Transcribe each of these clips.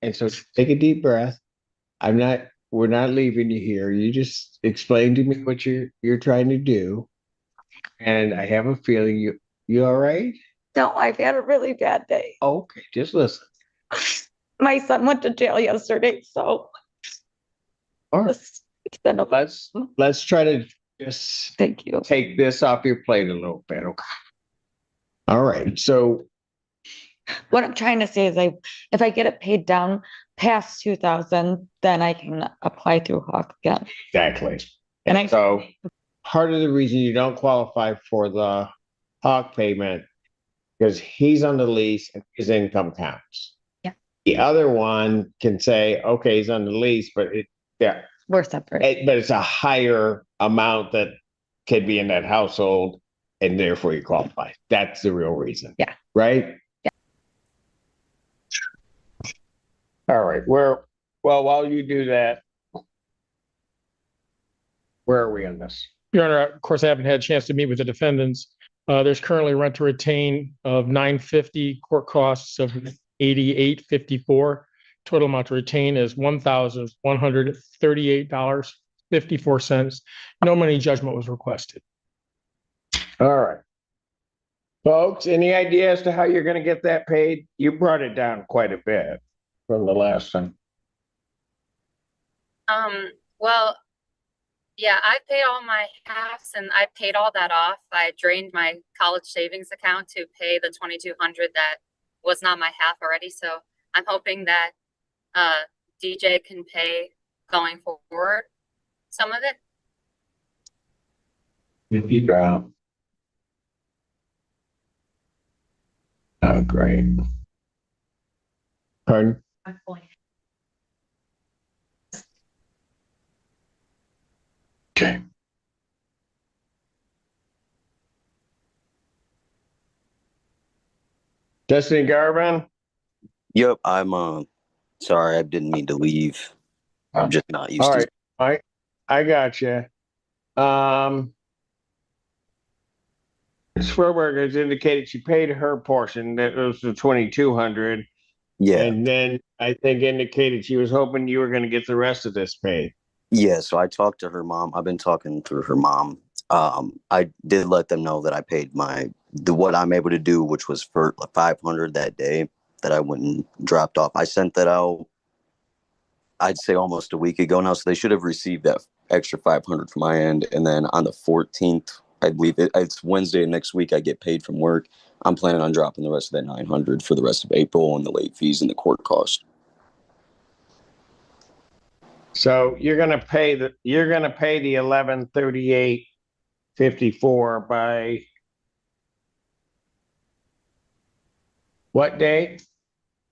And so take a deep breath. We're not leaving you here. You just explain to me what you're trying to do. And I have a feeling you all right? No, I've had a really bad day. Okay, just listen. My son went to jail yesterday, so All right. it's been a Let's try to just thank you. take this off your plate a little bit. Okay. All right. So What I'm trying to say is if I get it paid down past 2,000, then I can apply through Hawk again. exactly. And So part of the reason you don't qualify for the Hawk payment because he's on the lease and his income counts. Yeah. The other one can say, okay, he's on the lease, but we're separate. But it's a higher amount that could be in that household, and therefore you qualify. That's the real reason. Yeah. Right? Yeah. All right. Well, while you do that, where are we on this? Your Honor, of course, I haven't had a chance to meet with the defendants. There's currently rent to retain of $950, court costs of $88.54. Total amount to retain is $1,138.54. No money judgment was requested. All right. Folks, any idea as to how you're going to get that paid? You brought it down quite a bit from the last time. Well, yeah, I paid all my halves and I paid all that off. I drained my college savings account to pay the $2,200 that was not my half already. So I'm hoping that DJ can pay going forward some of it. If you drop. Oh, great. Pardon? Okay. Destiny Garvin? Yep, I'm sorry, I didn't mean to leave. I'm just not used to it. All right. I got you. Swerberg has indicated she paid her portion. That was the $2,200. Yeah. And then I think indicated she was hoping you were going to get the rest of this paid. Yeah, so I talked to her mom. I've been talking through her mom. I did let them know that I paid what I'm able to do, which was for $500 that day that I went and dropped off. I sent that out, I'd say almost a week ago now, so they should have received that extra $500 from my end. And then on the 14th, I believe it's Wednesday next week, I get paid from work. I'm planning on dropping the rest of that $900 for the rest of April and the late fees and the court cost. So you're gonna pay the $1138.54 by what day?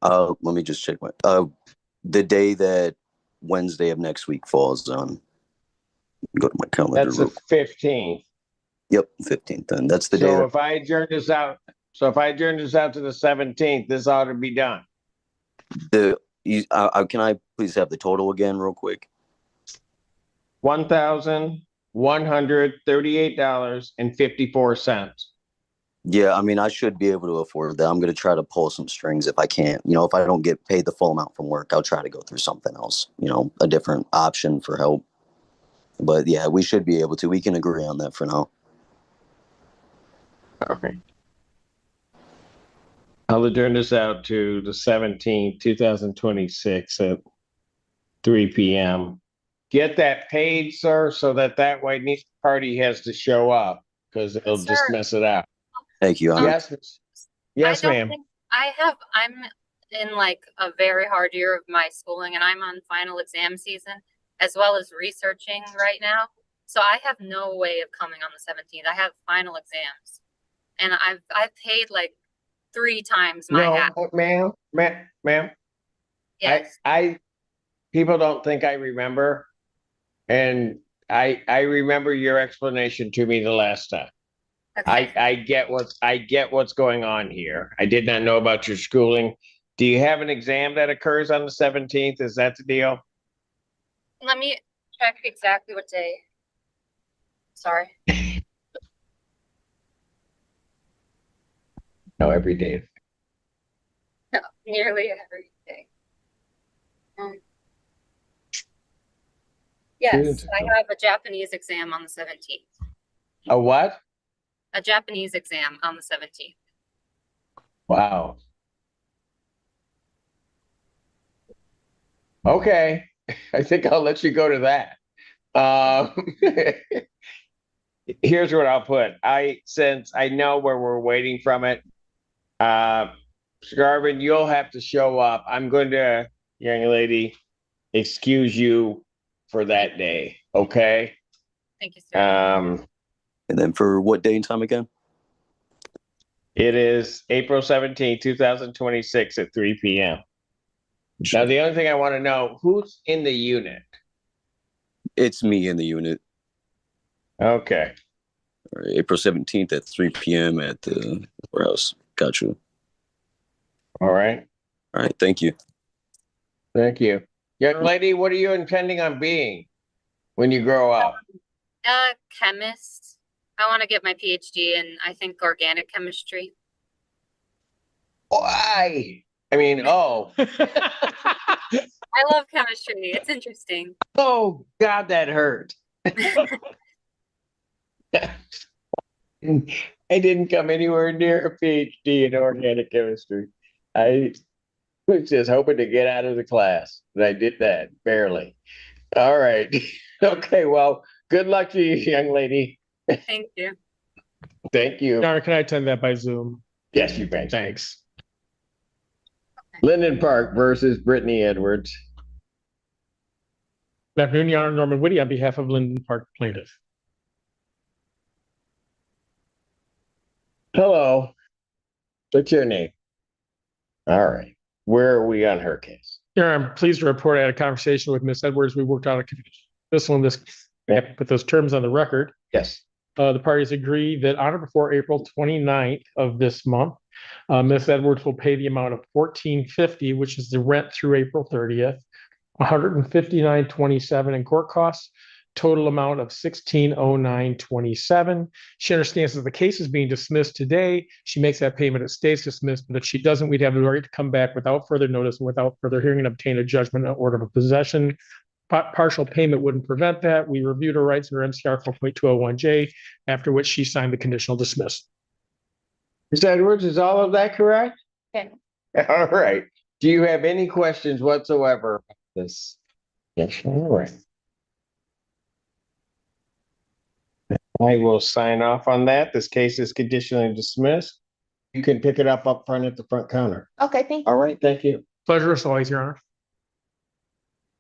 Let me just check the day that Wednesday of next week falls on. Go to my calendar. That's the 15th. Yep, 15th. Then that's the day. So if I adjourn this out to the 17th, this ought to be done. Can I please have the total again real quick? $1,138.54. Yeah, I mean, I should be able to afford that. I'm going to try to pull some strings if I can't. If I don't get paid the full amount from work, I'll try to go through something else, a different option for help. But yeah, we should be able to. We can agree on that for now. Okay. I'll adjourn this out to the 17th, 2026 at 3 p.m. Get that paid, sir, so that way neither party has to show up because it'll just mess it out. Thank you. Yes, ma'am. I'm in like a very hard year of my schooling and I'm on final exam season as well as researching right now. So I have no way of coming on the 17th. I have final exams and I've paid like 3 times my half. Ma'am. Yes. I people don't think I remember. And I remember your explanation to me the last time. Okay. I get what's going on here. I did not know about your schooling. Do you have an exam that occurs on the 17th? Is that the deal? Let me check exactly what day. Sorry. No, every day. No, nearly every day. Yes, I have a Japanese exam on the 17th. A what? A Japanese exam on the 17th. Wow. Okay, I think I'll let you go to that. Here's what I'll put. Since I know where we're waiting from it, Garvin, you'll have to show up. I'm going to, young lady, excuse you for that day. Okay. Thank you, sir. And then for what day and time again? It is April 17th, 2026 at 3 p.m. Now, the only thing I want to know, who's in the unit? It's me in the unit. Okay. All right, April 17th at 3 p.m. at the warehouse. Got you. All right. All right. Thank you. Thank you. Young lady, what are you intending on being when you grow up? Chemist. I want to get my PhD in, I think, organic chemistry. Why? I mean, oh, I love chemistry. It's interesting. oh, God, that hurt. I didn't come anywhere near a PhD in organic chemistry. I was just hoping to get out of the class, and I did that barely. All right. Okay. Well, good luck to you, young lady. Thank you. Thank you. Dara, can I attend that by Zoom? Yes, you may. Thanks. Linden Park versus Brittany Edwards. Good afternoon, Your Honor. Norman Whitty on behalf of Linden Park plaintiff. Hello. What's your name? All right. Where are we on her case? Here, I'm pleased to report I had a conversation with Miss Edwards. We worked out I put those terms on the record. Yes. The parties agree that on or before April 29th of this month, Miss Edwards will pay the amount of $14.50, which is the rent through April 30th, $159.27 in court costs, total amount of $1609.27. She understands that the case is being dismissed today. She makes that payment, it stays dismissed, but if she doesn't, we'd have the right to come back without further notice and without further hearing and obtain a judgment and order of possession. Partial payment wouldn't prevent that. We reviewed her rights under MCR 4.201J, after which she signed the conditional dismissal. Ms. Edwards, is all of that correct? Okay. All right. Do you have any questions whatsoever about this? Yes, all right. I will sign off on that. This case is conditionally dismissed. You can pick it up front at the front counter. Okay, thank All right, thank you. Pleasure as always, Your Honor.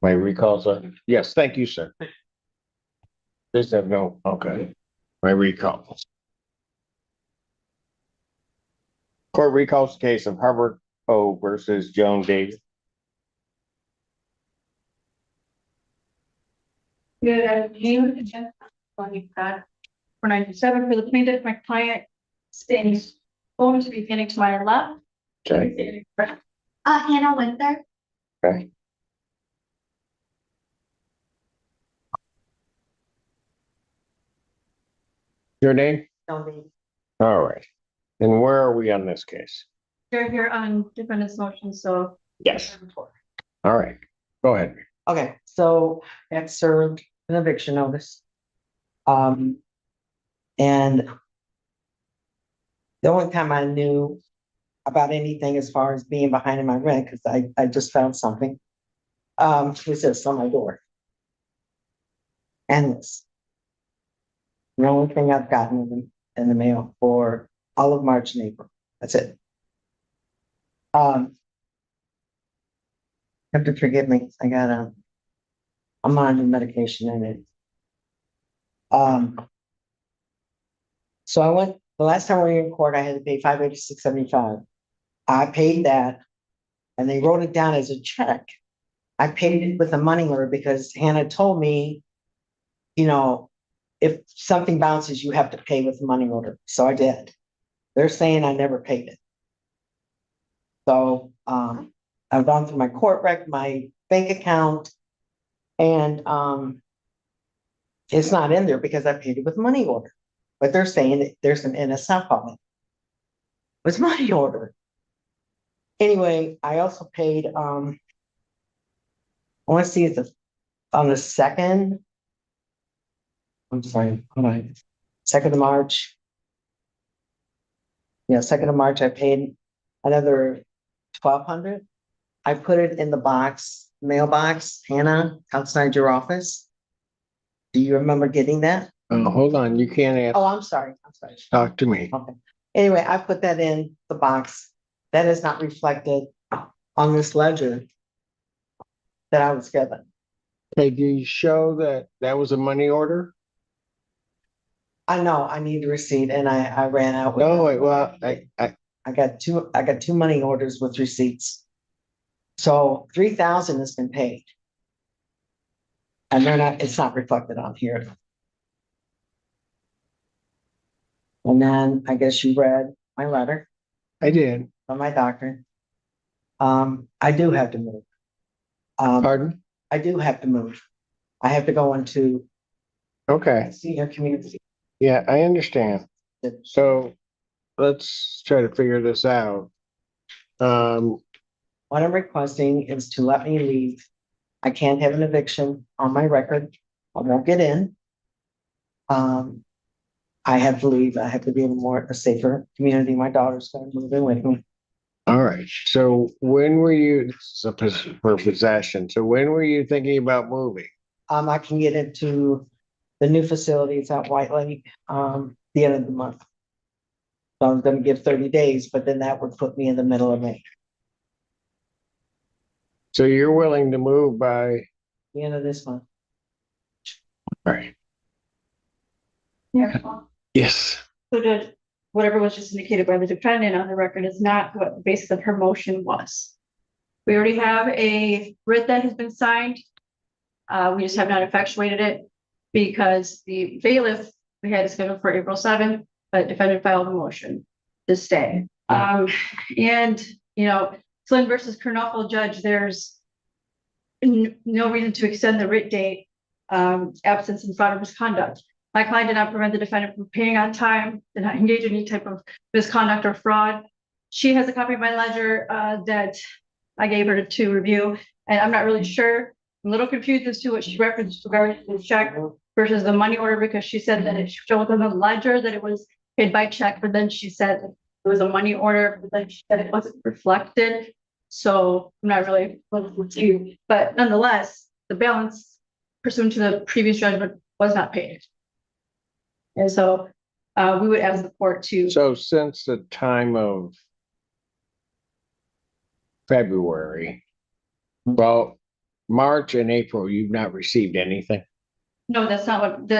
My recalls are, yes, thank you, sir. This have no, okay. My recall. Court recalls case of Harvard O versus Joan Davis. Good afternoon, Jeff. For 97 for the plaintiff, my client stands going to be standing to my left. Okay. Hannah Winter. Okay. Your name? They're All right. And where are we on this case? here on defendant's motion, so. Yes. All right. Go ahead. Okay, so that served an eviction notice. And the only time I knew about anything as far as being behind in my rent, because I just found something, was this on my door. And this. The only thing I've gotten in the mail for all of March and April. That's it. Have to forgive me. I'm on medication in it. So I went the last time we were in court, I had to pay $586.75. I paid that and they wrote it down as a check. I paid it with a money order because Hannah told me, if something bounces, you have to pay with a money order. So I did. They're saying I never paid it. So I've gone through my court rec, my bank account, and it's not in there because I paid it with money order. But they're saying that there's an NSF on it. It's money order. Anyway, I also paid I want to see it's on the 2nd I'm sorry, hold on. 2nd of March. Yeah, 2nd of March, I paid another 1,200. I put it in the box, mailbox, Hannah, outside your office. Do you remember getting that? Hold on, you can't ask, Oh, I'm sorry. talk to me. Okay. Anyway, I put that in the box. That is not reflected on this ledger that I was given. Okay, do you show that that was a money order? I know I need the receipt and I ran out. with No, it. wait, well, I got two money orders with receipts. So 3,000 has been paid. And it's not reflected on here. And then I guess you read my letter I did. from my doctor. I do have to move. Pardon? I do have to move. I have to go into Okay, senior community. yeah, I understand. So let's try to figure this out. What I'm requesting is to let me leave. I can't have an eviction on my record. I won't get in. I have to leave. I have to be in a safer community. My daughter's going to move in with me. all right, so when were you, this is for possession, so when were you thinking about moving? I can get into the new facilities at White Lake, the end of the month. So I'm gonna give 30 days, but then that would put me in the middle of May, So you're willing to move by, the end of this month. all right, Yeah. yes, So did, whatever was just indicated by the defendant on the record is not what the basis of her motion was. We already have a writ that has been signed. We just have not effectuated it because the bailiff, we had it scheduled for April 7th, but defendant filed a motion to stay. And, you know, Flynn versus Kernopple judge, there's no reason to extend the writ date, absence in fraud or misconduct. My client did not prevent the defendant from paying on time, did not engage in any type of misconduct or fraud. She has a copy of my ledger that I gave her to review, and I'm not really sure. I'm a little confused as to what she referenced regarding the check versus the money order, because she said that it showed on the ledger that it was paid by check, but then she said it was a money order, but then she said it wasn't reflected. So I'm not really with you, but nonetheless, the balance pursuant to the previous judgment was not paid. And so we would ask the court to. so since the time of February, well, March and April, you've not received anything? No, that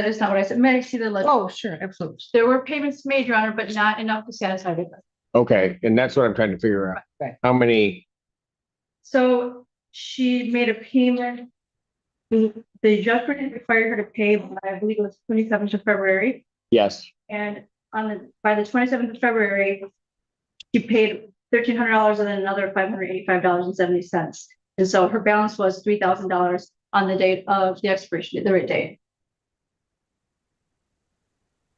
is not what I said. May I see the ledger? Oh, sure, absolutely. There were payments made, Your Honor, but not enough to satisfy the. Okay, and that's what I'm trying to figure out. Right. How many, So she made a payment. The judgment required her to pay by, I believe it was 27th of February. yes, And by the 27th of February, she paid $1,300 and then another $585.70. And so her balance was $3,000 on the date of the expiration, the rate date.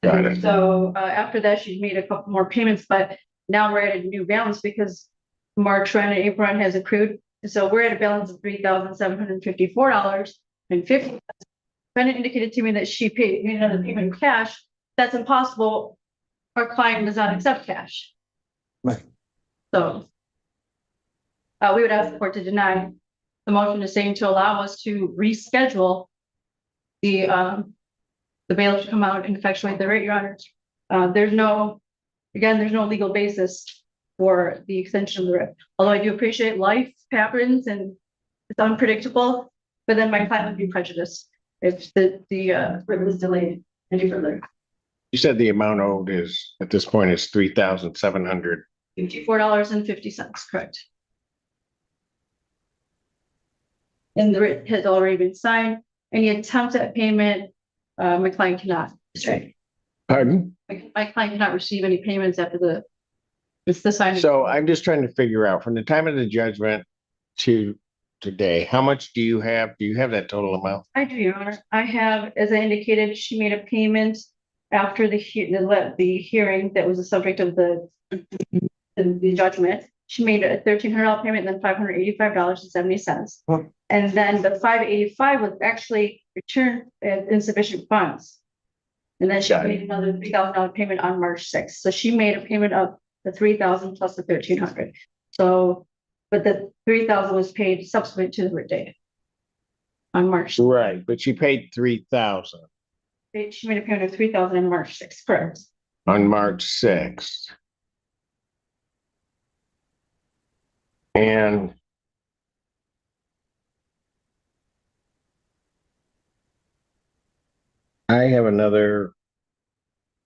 got it. So after that, she made a couple more payments, but now we're at a new balance because March run and April run has accrued. And so we're at a balance of $3,754.50. Defendant indicated to me that she paid another payment in cash. That's impossible. Our client does not accept cash. Right. So we would ask the court to deny the motion, is saying to allow us to reschedule the bailiff to come out and effectuate the rate, Your Honor. There's no legal basis for the extension of the writ. Although I do appreciate life happens and it's unpredictable, but then my client would be prejudiced if the writ was delayed any further. You said the amount owed is, at this point, is $3,700. $54.50, correct. And the writ has already been signed. Any attempt at payment, my client cannot. Pardon? My client cannot receive any payments after it's the signing. So I'm just trying to figure out from the time of the judgment to today, how much do you have? Do you have that total amount? I do, Your Honor. I have, as I indicated, she made a payment after the hearing that was the subject of the judgment. She made a $1,300 payment, then $585.70. Huh. And then the $585 was actually returned as insufficient funds. And then she Got it. made another $3,000 payment on March 6th. So she made a payment of the 3,000 plus the 1,300. So, but the 3,000 was paid subsequent to the writ date. On March, Right, but she paid 3,000 she made a payment of 3,000 on March 6th, correct? on March 6th. And I have another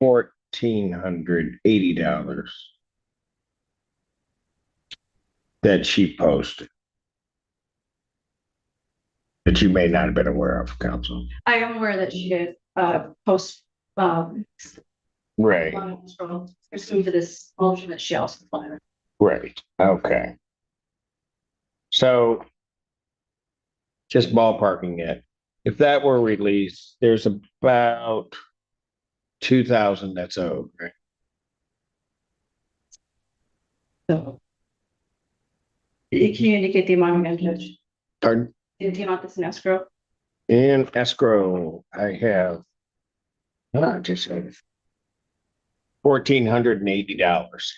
$1,480 that she posted that you may not have been aware of, counsel. I am aware that she did, post, Right, pursuant to this motion that she also filed. right, okay. So just ballparking it, if that were released, there's about 2,000 that's owed, right? So. Can you indicate the amount again, Judge? Pardon? The amount that's in escrow? In escrow, I have just $1,480.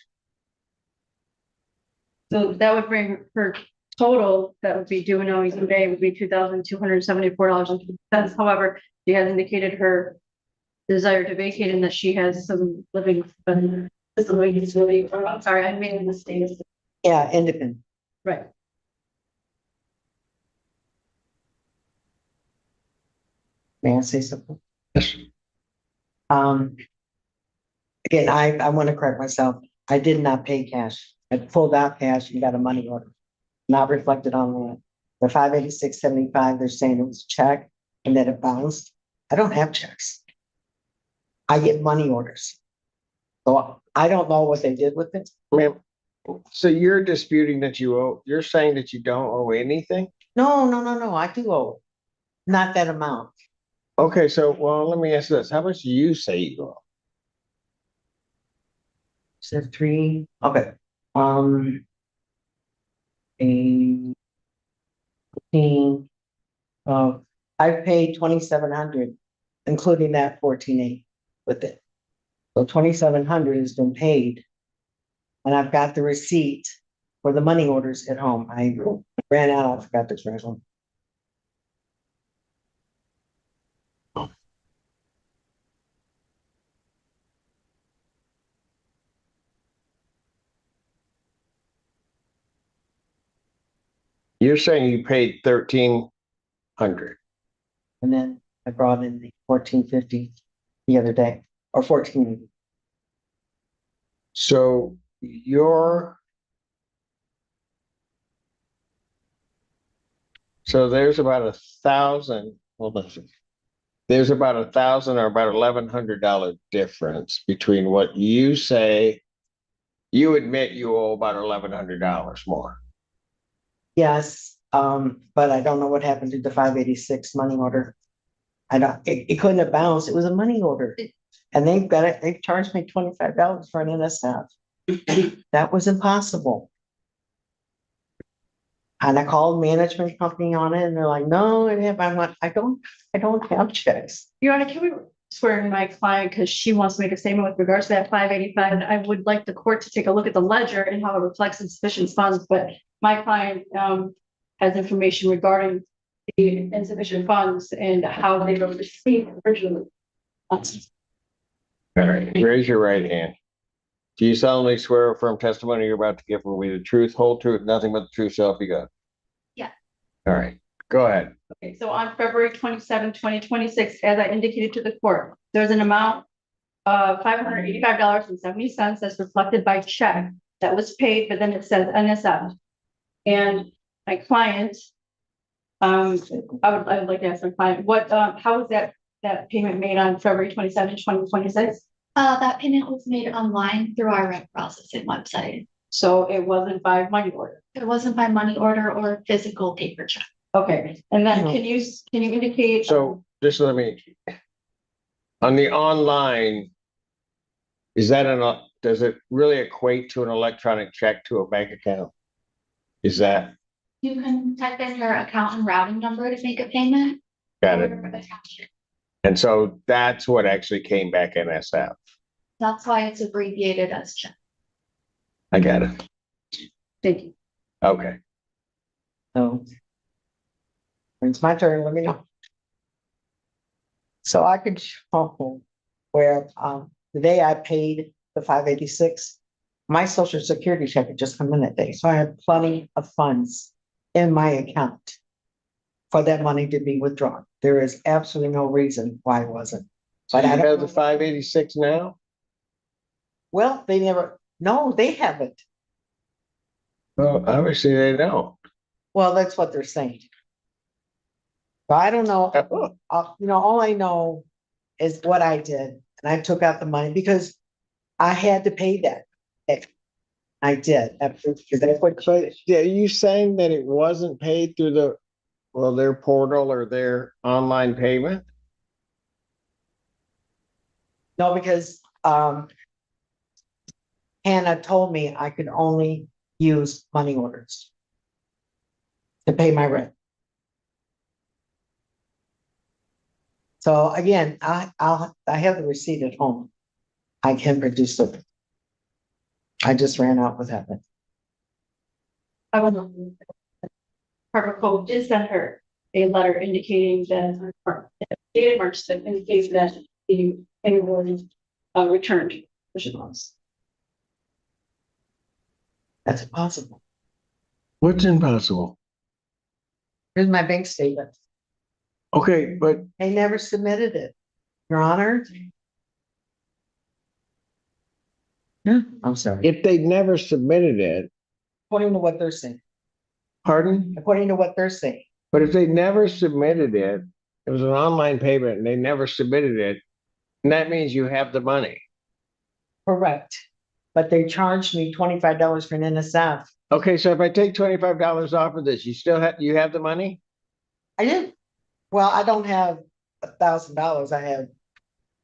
So that would bring her total that would be due and owing today would be $2,274.50. However, she has indicated her desire to vacate and that she has some living disability. I'm sorry, I made a mistake. Yeah, independent. Right. May I say something? Yes. Again, I want to correct myself. I did not pay cash. I pulled out cash and got a money order. Not reflected on that. The 586.75, they're saying it was a check and that it bounced. I don't have checks. I get money orders. So I don't know what they did with it. Ma'am, so you're disputing that you owe, you're saying that you don't owe anything? No, I do owe. Not that amount. Okay, so, well, let me ask this. How much do you say you owe? Said three, okay. A 15, I paid 2,700, including that 14,800 with it. So 2,700 has been paid. And I've got the receipt for the money orders at home. I ran out, I forgot this first one. You're saying you paid 1,300. And then I brought in the 1450 the other day, or 14. So so there's about 1,000, hold on a second. There's about 1,000 or about $1,100 difference between what you say. You admit you owe about $1,100 more. Yes, but I don't know what happened to the 586 money order. I don't, it couldn't have bounced. It was a money order. And they've got it, they've charged me $25 for an NSF. That was impossible. And I called management company on it and they're like, no, I don't have checks. Your Honor, can we swear in my client because she wants to make a statement with regards to that 585? And I would like the court to take a look at the ledger and how it reflects insufficient funds, but my client has information regarding the insufficient funds and how they were received originally. All right, raise your right hand. Do you solemnly swear or affirm testimony you're about to give will be the truth, whole truth, nothing but the truth, so help you God? Yeah. All right, go ahead. Okay, so on February 27, 2026, as I indicated to the court, there's an amount of $585.70 that's reflected by check that was paid, but then it says NSF. And my client, I would like to ask my client, how was that payment made on February 27, 2026? That payment was made online through our rent processing website. So it wasn't by money order? It wasn't by money order or physical paper check. Okay, and then can you indicate? So just let me, on the online, is that does it really equate to an electronic check to a bank account? Is that? You can type in your account and routing number to make a payment. Got it. Or attach it. And so that's what actually came back NSF. That's why it's abbreviated as check. I got it. Thank you. Okay. So. When it's my turn, let me know. So I could show where, the day I paid the 586, my social security check had just come in that day, so I had plenty of funds in my account for that money to be withdrawn. There is absolutely no reason why it wasn't. So But you I have don't, the 586 now? well, they never, no, they haven't. Well, obviously they don't. Well, that's what they're saying. But I don't know, all I know is what I did, and I took out the money because I had to pay that. I did, because that's what. But are you saying that it wasn't paid through their portal or their online payment? No, because, Hannah told me I could only use money orders to pay my rent. So again, I have the receipt at home. I can produce it. I just ran out with that. I would. Department Code did send her a letter indicating that, dated March 6th, indicates that the payroll returned, which it was. That's impossible. What's impossible? Here's my bank statement. Okay, but They never submitted it, Your Honor. Yeah, I'm sorry. if they never submitted it, According to what they're saying, pardon? according to what they're saying. But if they never submitted it, it was an online payment and they never submitted it, and that means you have the money. Correct. But they charged me $25 for an NSF. Okay, so if I take $25 off of this, you have the money? I did. Well, I don't have $1,000. I have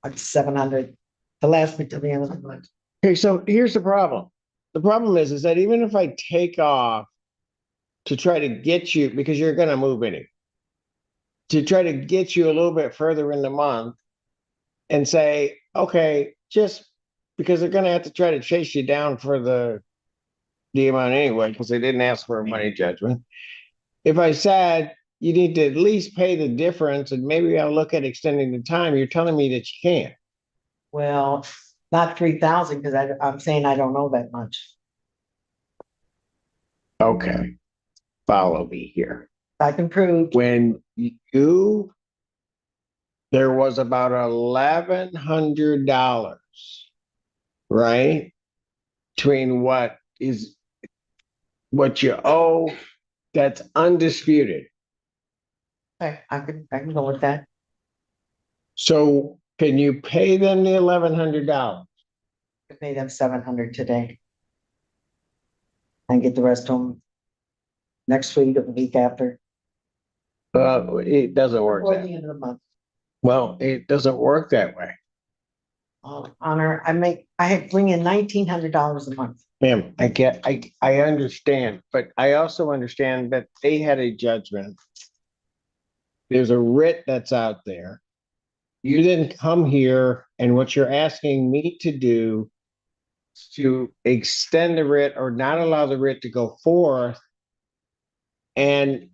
like 700 to last me till the end of the month. Okay, so here's the problem. The problem is that even if I take off to try to get you, because you're gonna move anyway, to try to get you a little bit further in the month and say, okay, just because they're gonna have to try to chase you down for the amount anyway, because they didn't ask for a money judgment. If I said you need to at least pay the difference and maybe I'll look at extending the time, you're telling me that you can't. Well, not 3,000 because I'm saying I don't know that much. Okay, follow me here. I can prove. When there was about $1,100, right? Between what you owe, that's undisputed. Okay, I can go with that. So can you pay them the $1,100? I pay them 700 today. And get the rest home next week or the week after. It doesn't work Before that. the end of the month. Well, it doesn't work that way. Honor, I bring in $1,900 a month. Ma'am, I understand, but I also understand that they had a judgment. There's a writ that's out there. You didn't come here, and what you're asking me to do is to extend the writ or not allow the writ to go forth. And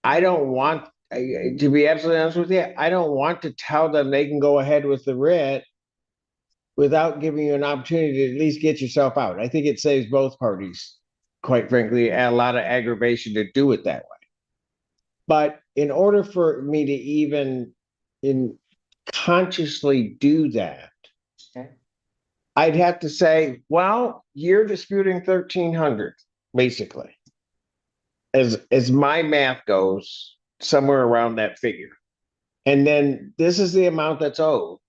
I don't want, to be absolutely honest with you, I don't want to tell them they can go ahead with the writ without giving you an opportunity to at least get yourself out. I think it saves both parties, quite frankly, a lot of aggravation to do it that way. But in order for me to even consciously do that, Okay. I'd have to say, well, you're disputing 1,300, basically. As my math goes, somewhere around that figure. And then this is the amount that's owed.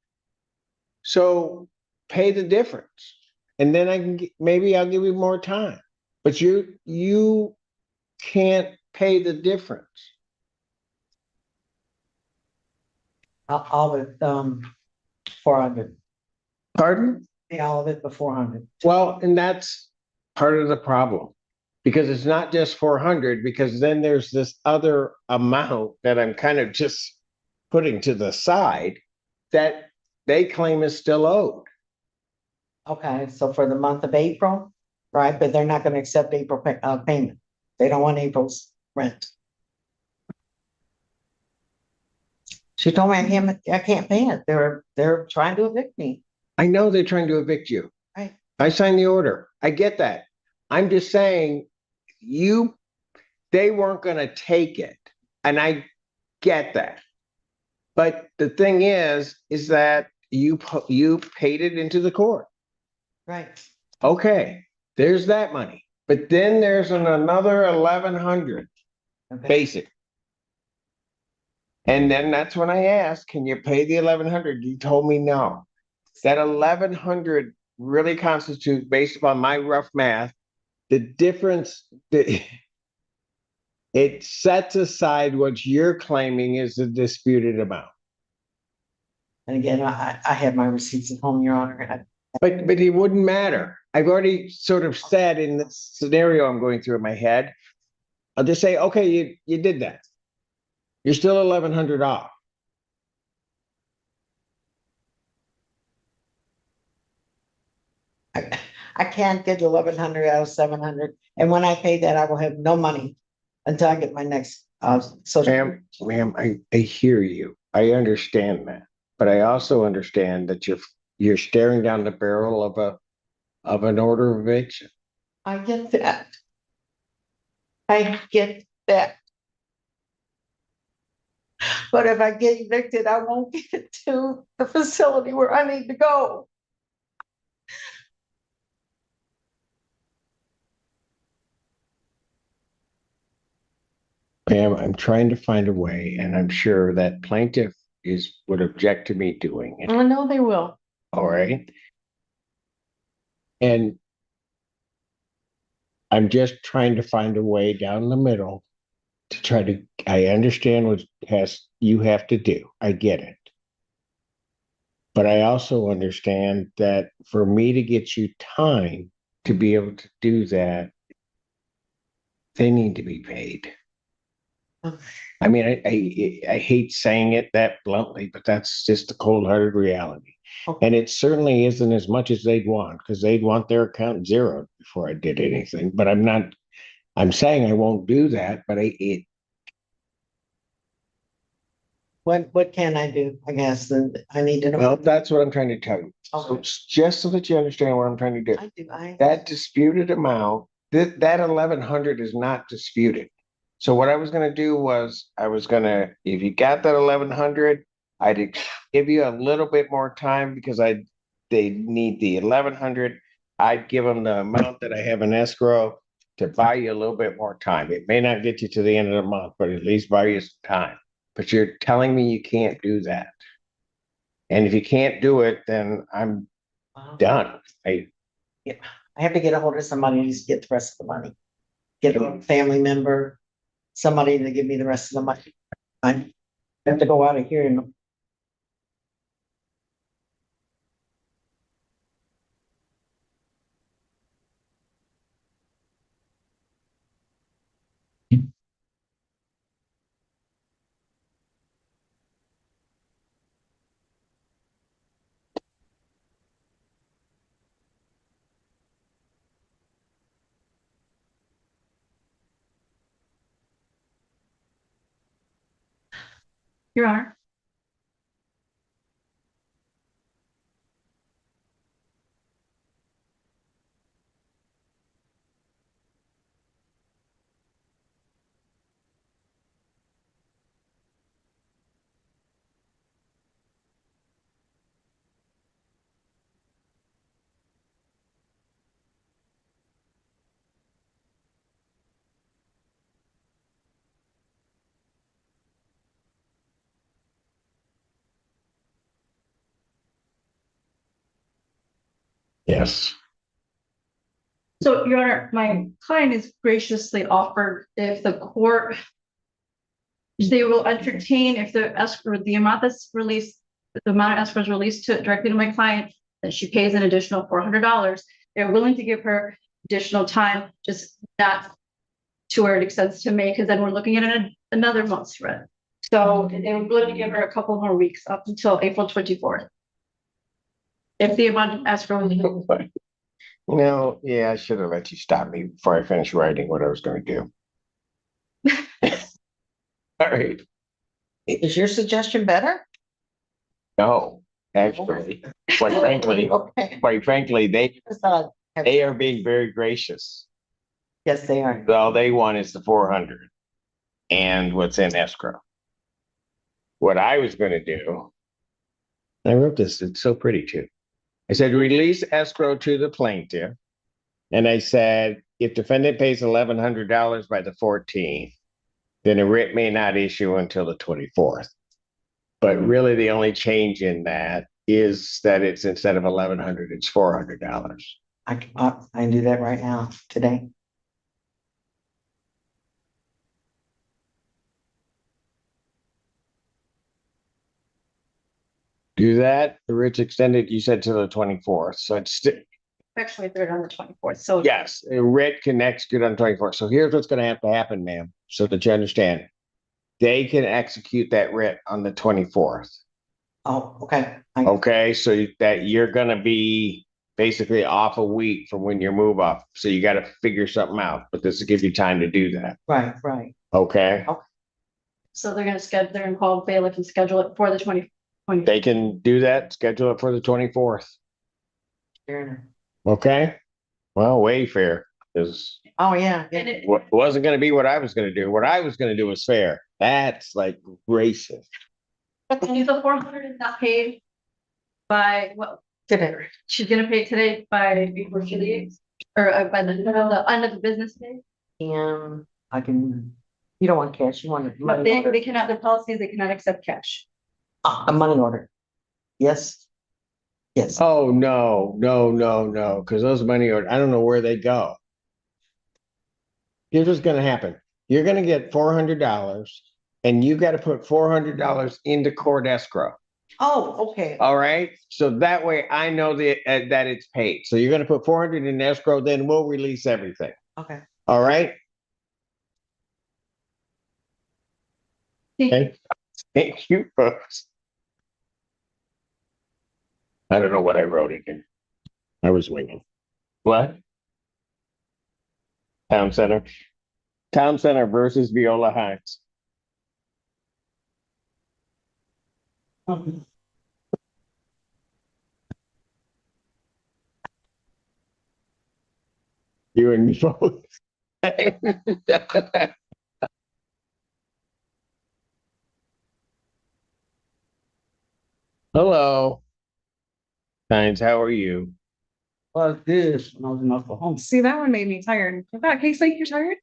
So pay the difference. And then maybe I'll give you more time. But you can't pay the difference. All of it, 400. Pardon? Pay all of it for 400. Well, and that's part of the problem. Because it's not just 400, because then there's this other amount that I'm kind of just putting to the side that they claim is still owed. Okay, so for the month of April, right, but they're not gonna accept April payment. They don't want April's rent. She told me I can't pay it. They're trying to evict me. I know they're trying to evict you. Right. I signed the order. I get that. I'm just saying, they weren't gonna take it, and I get that. But the thing is that you paid it into the court. Right. Okay, there's that money. But then there's another 1,100 Okay. basic. And then that's when I asked, can you pay the 1,100? You told me no. That 1,100 really constitutes, based upon my rough math, the difference that it sets aside what you're claiming is the disputed amount. And again, I have my receipts at home, Your Honor. But it wouldn't matter. I've already sort of said in the scenario I'm going through in my head, I'll just say, okay, you did that. You're still 1,100 off. I can't get 1,100 out of 700, and when I pay that, I will have no money until I get my next social. Ma'am, I hear you. I understand that. But I also understand that you're staring down the barrel of an order of eviction. I get that. I get that. But if I get evicted, I won't get to the facility where I need to go. Ma'am, I'm trying to find a way, and I'm sure that plaintiff would object to me doing it. I know they will. All right. And I'm just trying to find a way down the middle to try to, I understand what you have to do. I get it. But I also understand that for me to get you time to be able to do that, they need to be paid. I mean, I hate saying it that bluntly, but that's just the cold-hearted reality. And it certainly isn't as much as they'd want, because they'd want their account zeroed before I did anything. But I'm saying I won't do that, but What can I do? I guess I need to know. well, that's what I'm trying to tell you. So Okay. just so that you understand what I'm trying to do. I do. That disputed amount, that 1,100 is not disputed. So what I was gonna do was, if you got that 1,100, I'd give you a little bit more time because they need the 1,100. I'd give them the amount that I have in escrow to buy you a little bit more time. It may not get you to the end of the month, but at least buy you some time. But you're telling me you can't do that. And if you can't do it, then I'm done. I have to get a hold of somebody and just get the rest of the money. Get a family member, somebody to give me the rest of the money. I have to go out of here and Your Honor. Yes. So, Your Honor, my client is graciously offered if the court, they will entertain if the escrow, the amount that's released, the amount of escrow is released directly to my client, that she pays an additional $400. They're willing to give her additional time, just not to where it extends to May, because then we're looking at another month's rent. So they were going to give her a couple more weeks up until April 24th. If the amount of escrow is No, yeah, I should have let you stop me before I finished writing what I was gonna do. All right, Is your suggestion better? no, actually, Okay. quite frankly, Just thought I'd- they are being very gracious. Yes, they are. All they want is the 400 and what's in escrow. What I was gonna do, I wrote this, it's so pretty too. I said, release escrow to the plaintiff. And I said, if defendant pays $1,100 by the 14th, then a writ may not issue until the 24th. But really, the only change in that is that it's instead of 1,100, it's $400. I can do that right now, today. Do that. The writ's extended, you said, to the 24th. So it's still, actually third on the 24th, so. yes, a writ can execute on 24th. So here's what's going to have to happen, ma'am, so that you understand. They can execute that writ on the 24th. Oh, okay. Okay, so that you're gonna be basically off a week from when you move up. So you gotta figure something out, but this will give you time to do that. Right. Okay? So they're gonna call bailiff and schedule it for the 20. They can do that, schedule it for the 24th. Fair enough. Okay? Well, Wayfair is Oh, yeah. And it, what wasn't gonna be what I was gonna do. What I was gonna do was fair. That's like racist. if the 400 is not paid by, well, Today. she's gonna pay today by before she leaves, or by the end of the business day. I can, you don't want cash, you want a But money they order? cannot, the policies, they cannot accept cash. A money order. Yes. Yes. Oh, no, because those money orders, I don't know where they go. Here's what's gonna happen. You're gonna get $400 and you gotta put $400 into court escrow. Oh, okay. All right, so that way I know that it's paid. So you're gonna put 400 in escrow, then we'll release everything. Okay. All right? Okay. Thank you, folks. I don't know what I wrote in here. I was winging. What? Town Center. Town Center versus Viola Heights. You and me both. Hello. Hines, how are you? Was this when I was in Oklahoma. See, that one made me tired. I thought, Case Lake, you're tired?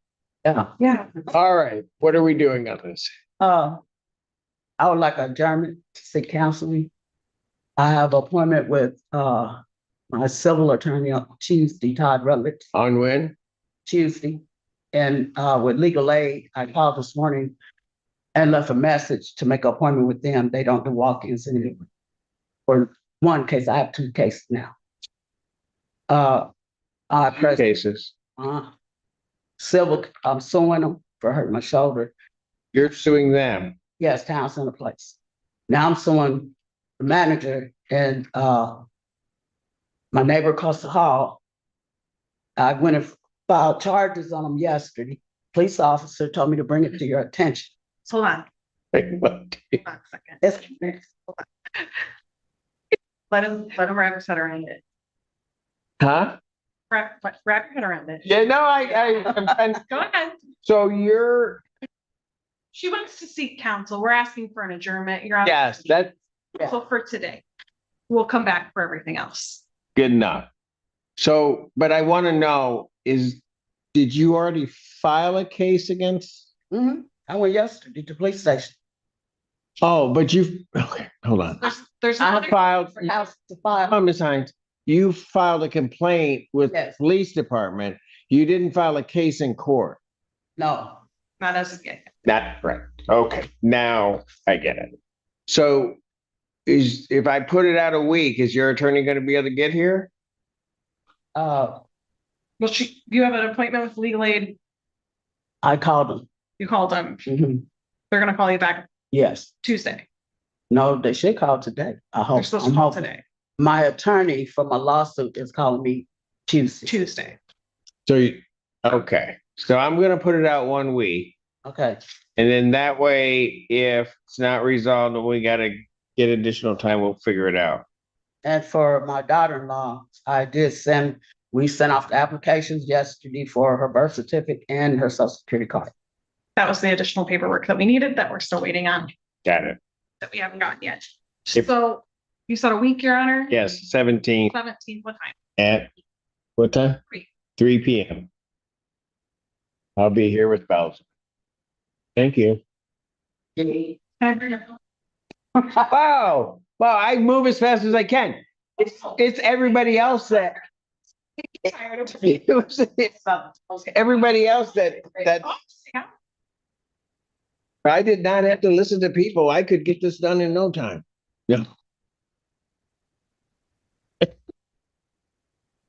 Yeah. Yeah. All right, what are we doing on this? I would like adjournment to seek counseling. I have appointment with my civil attorney on Tuesday, Todd Rutledge, On when? Tuesday. And with legal aid, I called this morning and left a message to make an appointment with them. They don't do walk-ins anymore. For one case, I have two cases now. I press Cases. civil, I'm suing them for hurting my shoulder. You're suing them. Yes, town center place. Now I'm suing the manager and my neighbor across the hall. I went and filed charges on him yesterday. Police officer told me to bring it to your attention. Hold on. Hold on a second. It's- Let him wrap his head around it. Huh? Wrap your head around it. Yeah, no, I'm Go ahead. so you're, She wants to seek counsel. We're asking for an adjournment. You're on. yes, that's So for today, we'll come back for everything else. good enough. So, but I want to know did you already file a case against? I went yesterday to the police station. Oh, but okay, hold on. There's I another. filed, House to file. oh, Ms. Hines, you filed a complaint with the Yes. police department. You didn't file a case in court. No, Not as of yet. Not right. Okay, now I get it. So if I put it out a week, is your attorney going to be able to get here? Well, you have an appointment with legal aid. I called them. You called them. Mhm. They're gonna call you back Yes. Tuesday. No, they should call today. I They're hope. supposed I'm to call hoping. today, My attorney for my lawsuit is calling me Tuesday. Tuesday. So, okay, so I'm gonna put it out 1 week. Okay. And then that way, if it's not resolved and we gotta get additional time, we'll figure it out. And for my daughter-in-law, we sent off the applications yesterday for her birth certificate and her social security card. That was the additional paperwork that we needed that we're still waiting on, Got it. that we haven't gotten yet. If- So you said a week, Your Honor? Yes, 17th 17th, what time? at what time? 3. 3 p.m. I'll be here with bells. Thank you. Wow. Well, I move as fast as I can. It's everybody else that. Everybody else that I did not have to listen to people. I could get this done in no time. Yeah.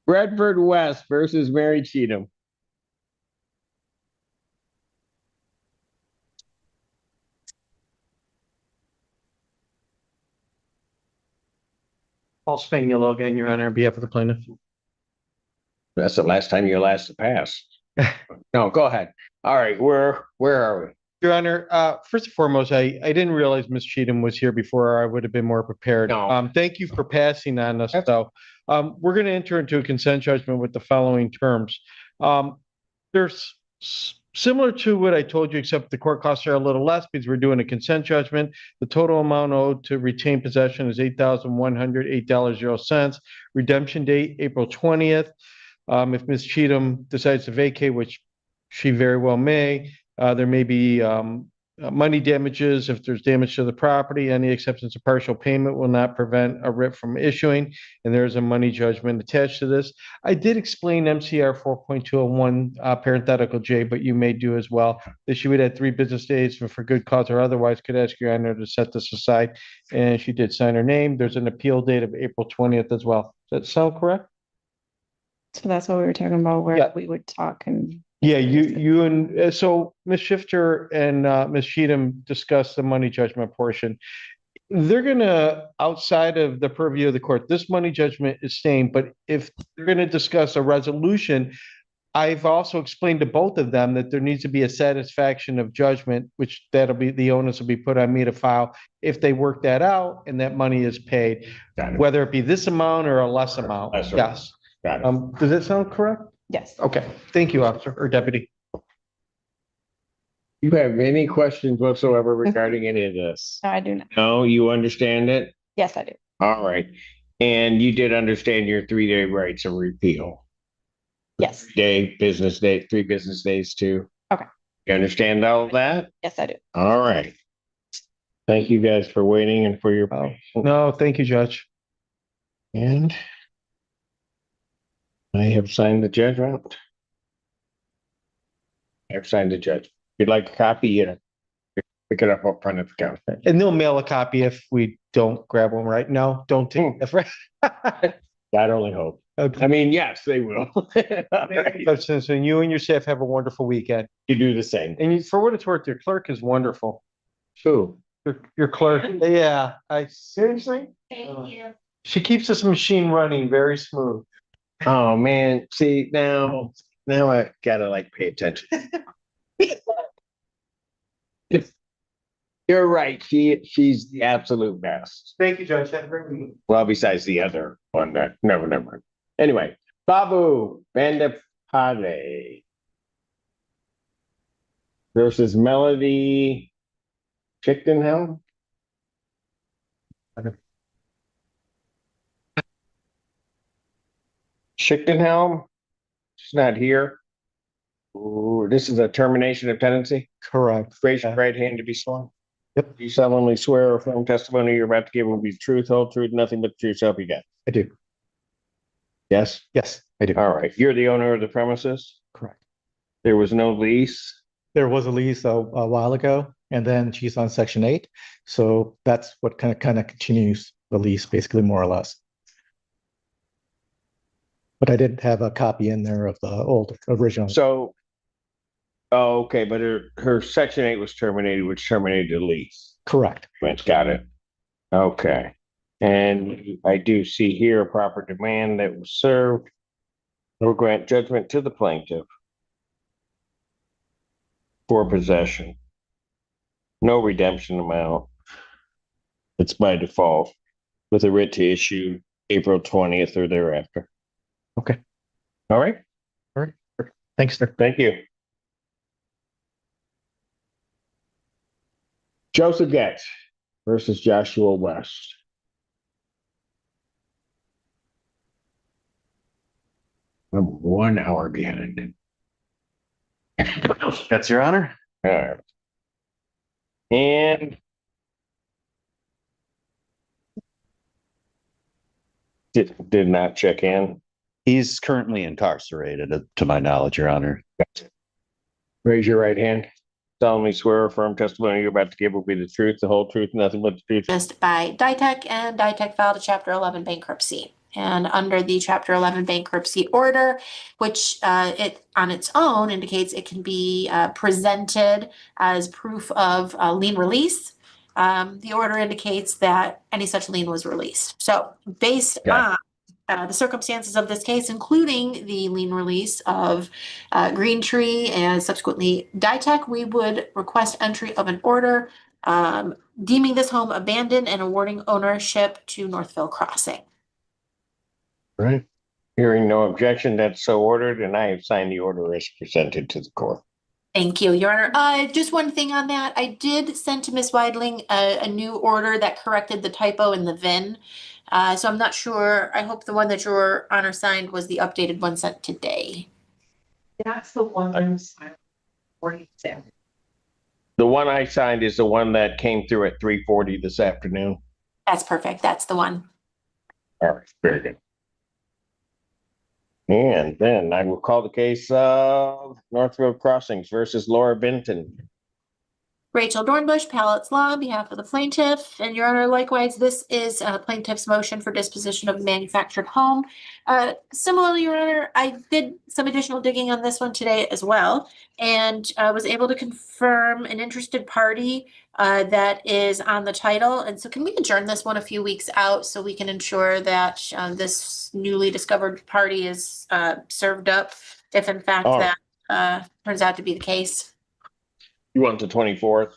Bradford West versus Mary Cheatham. Paul Spaniolo again, Your Honor, on behalf of the plaintiff. That's the last time you'll ask to pass. No, go ahead. All right, where are we? Your Honor, first and foremost, I didn't realize Ms. Cheatham was here before. I would have been more prepared. No. Thank you for passing on us, though. We're going to enter into a consent judgment with the following terms. There's similar to what I told you, except the court costs are a little less because we're doing a consent judgment. The total amount owed to retain possession is $8,108.00. Redemption date, April 20th. If Ms. Cheatham decides to vacate, which she very well may, there may be money damages if there's damage to the property. Any acceptance of partial payment will not prevent a writ from issuing, and there is a money judgment attached to this. I did explain MCR 4.201 parenthetical J, but you may do as well, that she would have 3 business days for good cause or otherwise could ask Your Honor to set this aside, and she did sign her name. There's an appeal date of April 20th as well. Does that sound correct? So that's what we were talking about, where Yeah. we would talk and. Yeah, you and so Ms. Shifter and Ms. Cheatham discussed the money judgment portion. They're gonna, outside of the purview of the court, this money judgment is staying, but if they're gonna discuss a resolution, I've also explained to both of them that there needs to be a satisfaction of judgment, which that'll be, the onus will be put on me to file if they work that out and that money is paid, whether it be this amount or a less amount. Lesser. Yes. Got it. Does that sound correct? Yes. Okay, thank you, officer or deputy. You have any questions whatsoever regarding any of this? No, I do not. No, you understand it? Yes, I do. All right. And you did understand your 3-day rights of repeal? Yes. Day, business day, 3 business days too? Okay. You understand all of that? Yes, I do. All right. Thank you guys for waiting and for your. No, thank you, Judge. And I have signed the judgment. I've signed the judgment. If you'd like a copy, pick it up front of the counter. And they'll mail a copy if we don't grab one right now. Don't take that's right. God only hope. Okay. I mean, yes, they will. Judge Simpson, you and your staff have a wonderful weekend. You do the same. And for what it's worth, your clerk is wonderful. Who? Your clerk, yeah. Seriously? Thank you. She keeps this machine running very smooth. Oh, man. See, now I gotta pay attention. You're right. She's the absolute best. Thank you, Judge. Have a great week. Well, besides the other one that never mind. Anyway, Babu Bandapade versus Melody Chichtenhelm. Chichtenhelm. She's not here. Ooh, this is a termination of tenancy. Correct. Raise your right hand to be sworn. Yep. Do you solemnly swear or affirm testimony you're about to give will be the truth, whole truth, nothing but the truth, so help you God? I do. Yes? Yes, I do. All right. You're the owner of the premises? Correct. There was no lease? There was a lease a while ago, and then she's on Section 8. So that's what kind of continues the lease, basically, more or less. But I did have a copy in there of the old original. So, oh, okay, but her Section 8 was terminated, which terminated the lease. Correct. It's got it. Okay. And I do see here a proper demand that was served. Will grant judgment to the plaintiff for possession. No redemption amount. It's by default with a writ to issue April 20th or thereafter. Okay. All right. Thanks, sir. Thank you. Joseph Getz versus Joshua West. I'm 1 hour behind. That's your honor. All right. And did not check in. He's currently incarcerated, to my knowledge, your honor. Raise your right hand. Solemnly swear or affirm testimony you're about to give will be the truth, the whole truth, nothing but the truth. Just by Ditech, and Ditech filed a Chapter 11 bankruptcy. And under the Chapter 11 bankruptcy order, which it on its own indicates it can be presented as proof of lien release, the order indicates that any such lien was released. So based on the circumstances of this case, including the lien release of Green Tree and subsequently Ditech, we would request entry of an order deeming this home abandoned and awarding ownership to Northville Crossing. Right. Hearing no objection, that's so ordered, and I have signed the order as presented to the court. Thank you, Your Honor. Just one thing on that. I did send to Ms. Weidling a new order that corrected the typo in the VIN. So I'm not sure. I hope the one that Your Honor signed was the updated one sent today. That's the one I'm signing. 47. The one I signed is the one that came through at 3:40 this afternoon. That's perfect. That's the one. All right, very good. And then I will call the case of Northville Crossings versus Laura Benton. Rachel Dornbush, Palace Law, on behalf of the plaintiff. And Your Honor, likewise, this is a plaintiff's motion for disposition of a manufactured home. Similarly, Your Honor, I did some additional digging on this one today as well, and was able to confirm an interested party that is on the title. And so can we adjourn this one a few weeks out so we can ensure that this newly discovered party is served up if in fact that turns out to be the case? You want the 24th?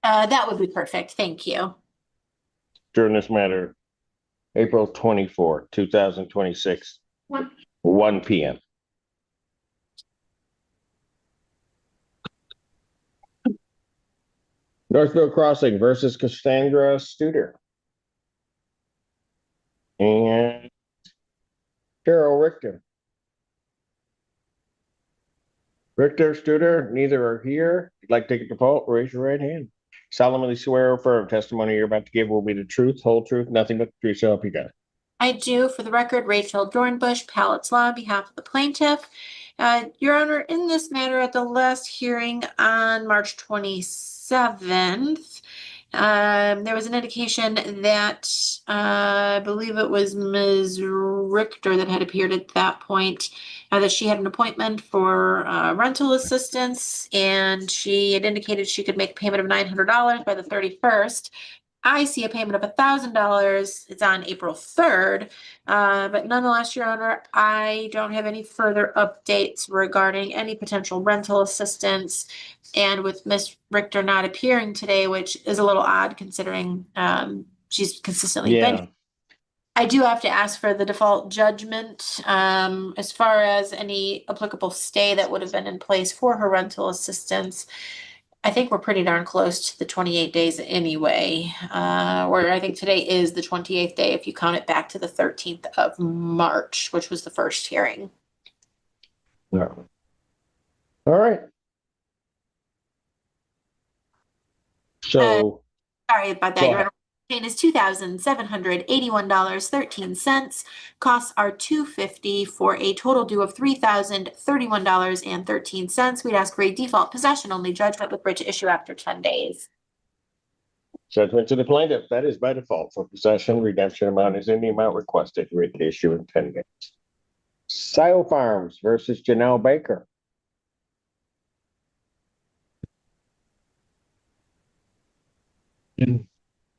That would be perfect. Thank you. During this matter, April 24th, 2026, 1 p.m. Northville Crossing versus Cassandra Studer. And Carol Richter. Richter, Studer, neither are here. If you'd like to take a default, raise your right hand. Solemnly swear or affirm testimony you're about to give will be the truth, whole truth, nothing but the truth, so help you God. I do. For the record, Rachel Dornbush, Palace Law, on behalf of the plaintiff. Your Honor, in this matter, at the last hearing on March 27th, there was an indication that I believe it was Ms. Richter that had appeared at that point, that she had an appointment for rental assistance, and she had indicated she could make a payment of $900 by the 31st. I see a payment of $1,000. It's on April 3rd. But nonetheless, Your Honor, I don't have any further updates regarding any potential rental assistance. And with Ms. Richter not appearing today, which is a little odd considering she's consistently been. I do have to ask for the default judgment as far as any applicable stay that would have been in place for her rental assistance. I think we're pretty darn close to the 28 days anyway, where I think today is the 28th day if you count it back to the 13th of March, which was the first hearing. No. All right. So sorry about that, Your Honor. Payment is $2,781.13. Costs are $250 for a total due of $3,031.13. We'd ask for a default possession only judgment with writ to issue after 10 days. Judgment to the plaintiff, that is by default for possession. Redemption amount is in the amount requested. Writ to issue in 10 days. Sile Farms versus Janelle Baker.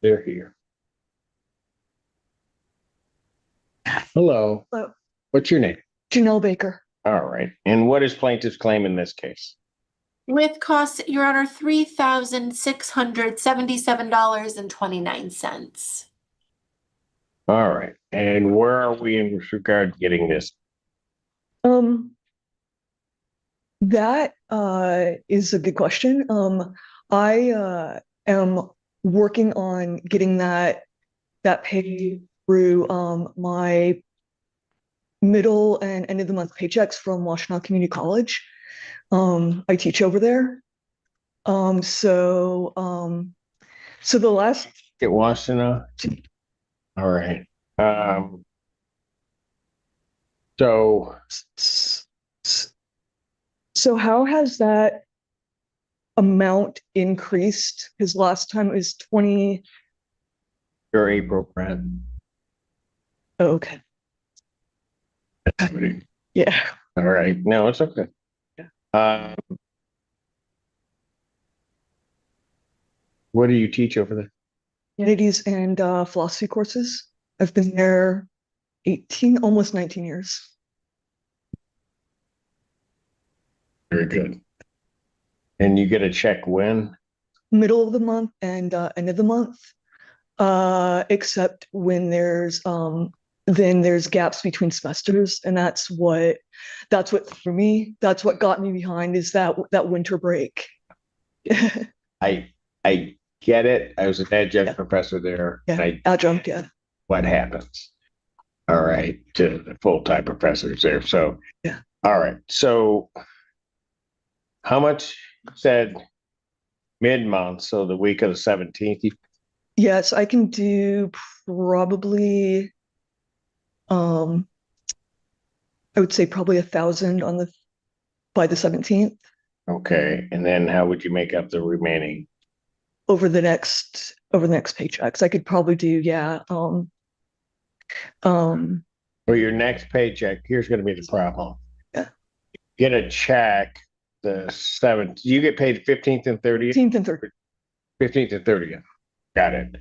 They're here. Hello. Hello. What's your name? Janelle Baker. All right. And what is plaintiff's claim in this case? With costs, Your Honor, $3,677.29. All right. And where are we in regard to getting this? That is a good question. I am working on getting that paid through my middle and end of the month paychecks from Washtenaw Community College. I teach over there. So the last It wants to know. All right. So how has that amount increased? Because last time it was 20. Your April rent. Oh, okay. Yeah. All right. No, it's okay. What do you teach over there? Humanities and philosophy courses. I've been there 18, almost 19 years. Very good. And you get a check when? Middle of the month and end of the month. Except when there's then there's gaps between semesters, and that's what for me, that's what got me behind, is that winter break. I get it. I was an adjunct professor there. Yeah, adjunct, yeah. What happens? All right, to the full-time professors there. So yeah. All right. So how much said mid-month? So the week of the 17th. Yes, I can do probably I would say probably 1,000 by the 17th. Okay. And then how would you make up the remaining? Over the next paychecks. I could probably do, yeah. For your next paycheck, here's going to be the problem. Yeah. Get a check the 7th. You get paid 15th and 30th? 15th and 30th. 15th and 30th. Got it.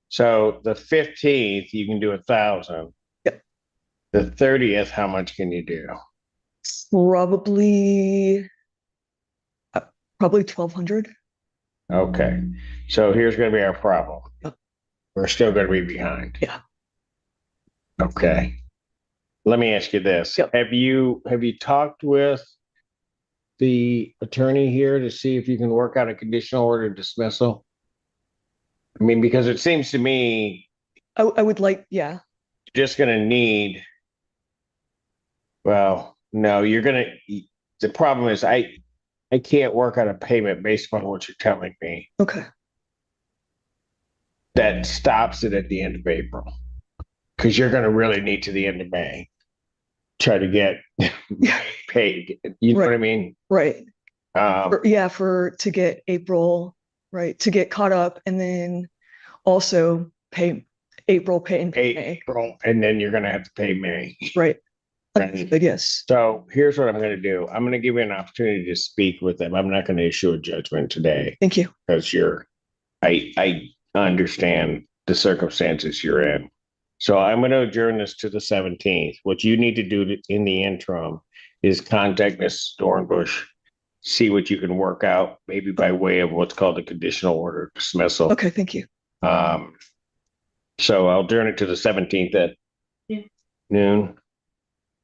So the 15th, you can do 1,000. Yep. The 30th, how much can you do? Probably 1,200. Okay. So here's going to be our problem. Yep. We're still going to be behind. Yeah. Okay. Let me ask you this. Yep. Have you talked with the attorney here to see if you can work out a conditional order dismissal? I mean, because it seems to me I would like, yeah. you're just going to need, well, no, you're going to, the problem is I can't work out a payment based upon what you're telling me. Okay. That stops it at the end of April. Because you're going to really need to the end of May. Try to get paid. You know what I mean? Right. To get April, right, to get caught up, and then also pay April, pay May. April, and then you're going to have to pay May. Right. Right. But yes. So here's what I'm going to do. I'm going to give you an opportunity to speak with them. I'm not going to issue a judgment today. Thank you. Because I understand the circumstances you're in. So I'm going to adjourn this to the 17th. What you need to do in the interim is contact Ms. Dornbush, see what you can work out, maybe by way of what's called a conditional order dismissal. Okay, thank you. So I'll adjourn it to the 17th at noon,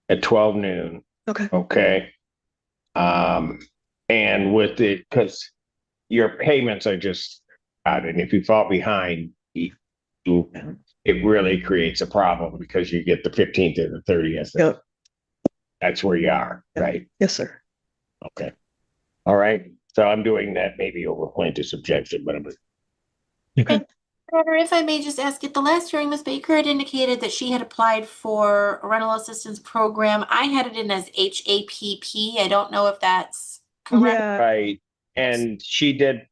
at 12 noon. Okay. Okay. And with it, because your payments are just out, and if you fall behind, it really creates a problem because you get the 15th and the 30th. Yep. That's where you are, Yep. right? Yes, sir. Okay. All right. So I'm doing that maybe over plaintiff's objection, but Okay. However, if I may just ask, at the last hearing, Ms. Baker had indicated that she had applied for a rental assistance program. I had it in as HAPP. I don't know if that's correct. Yeah. right. And she did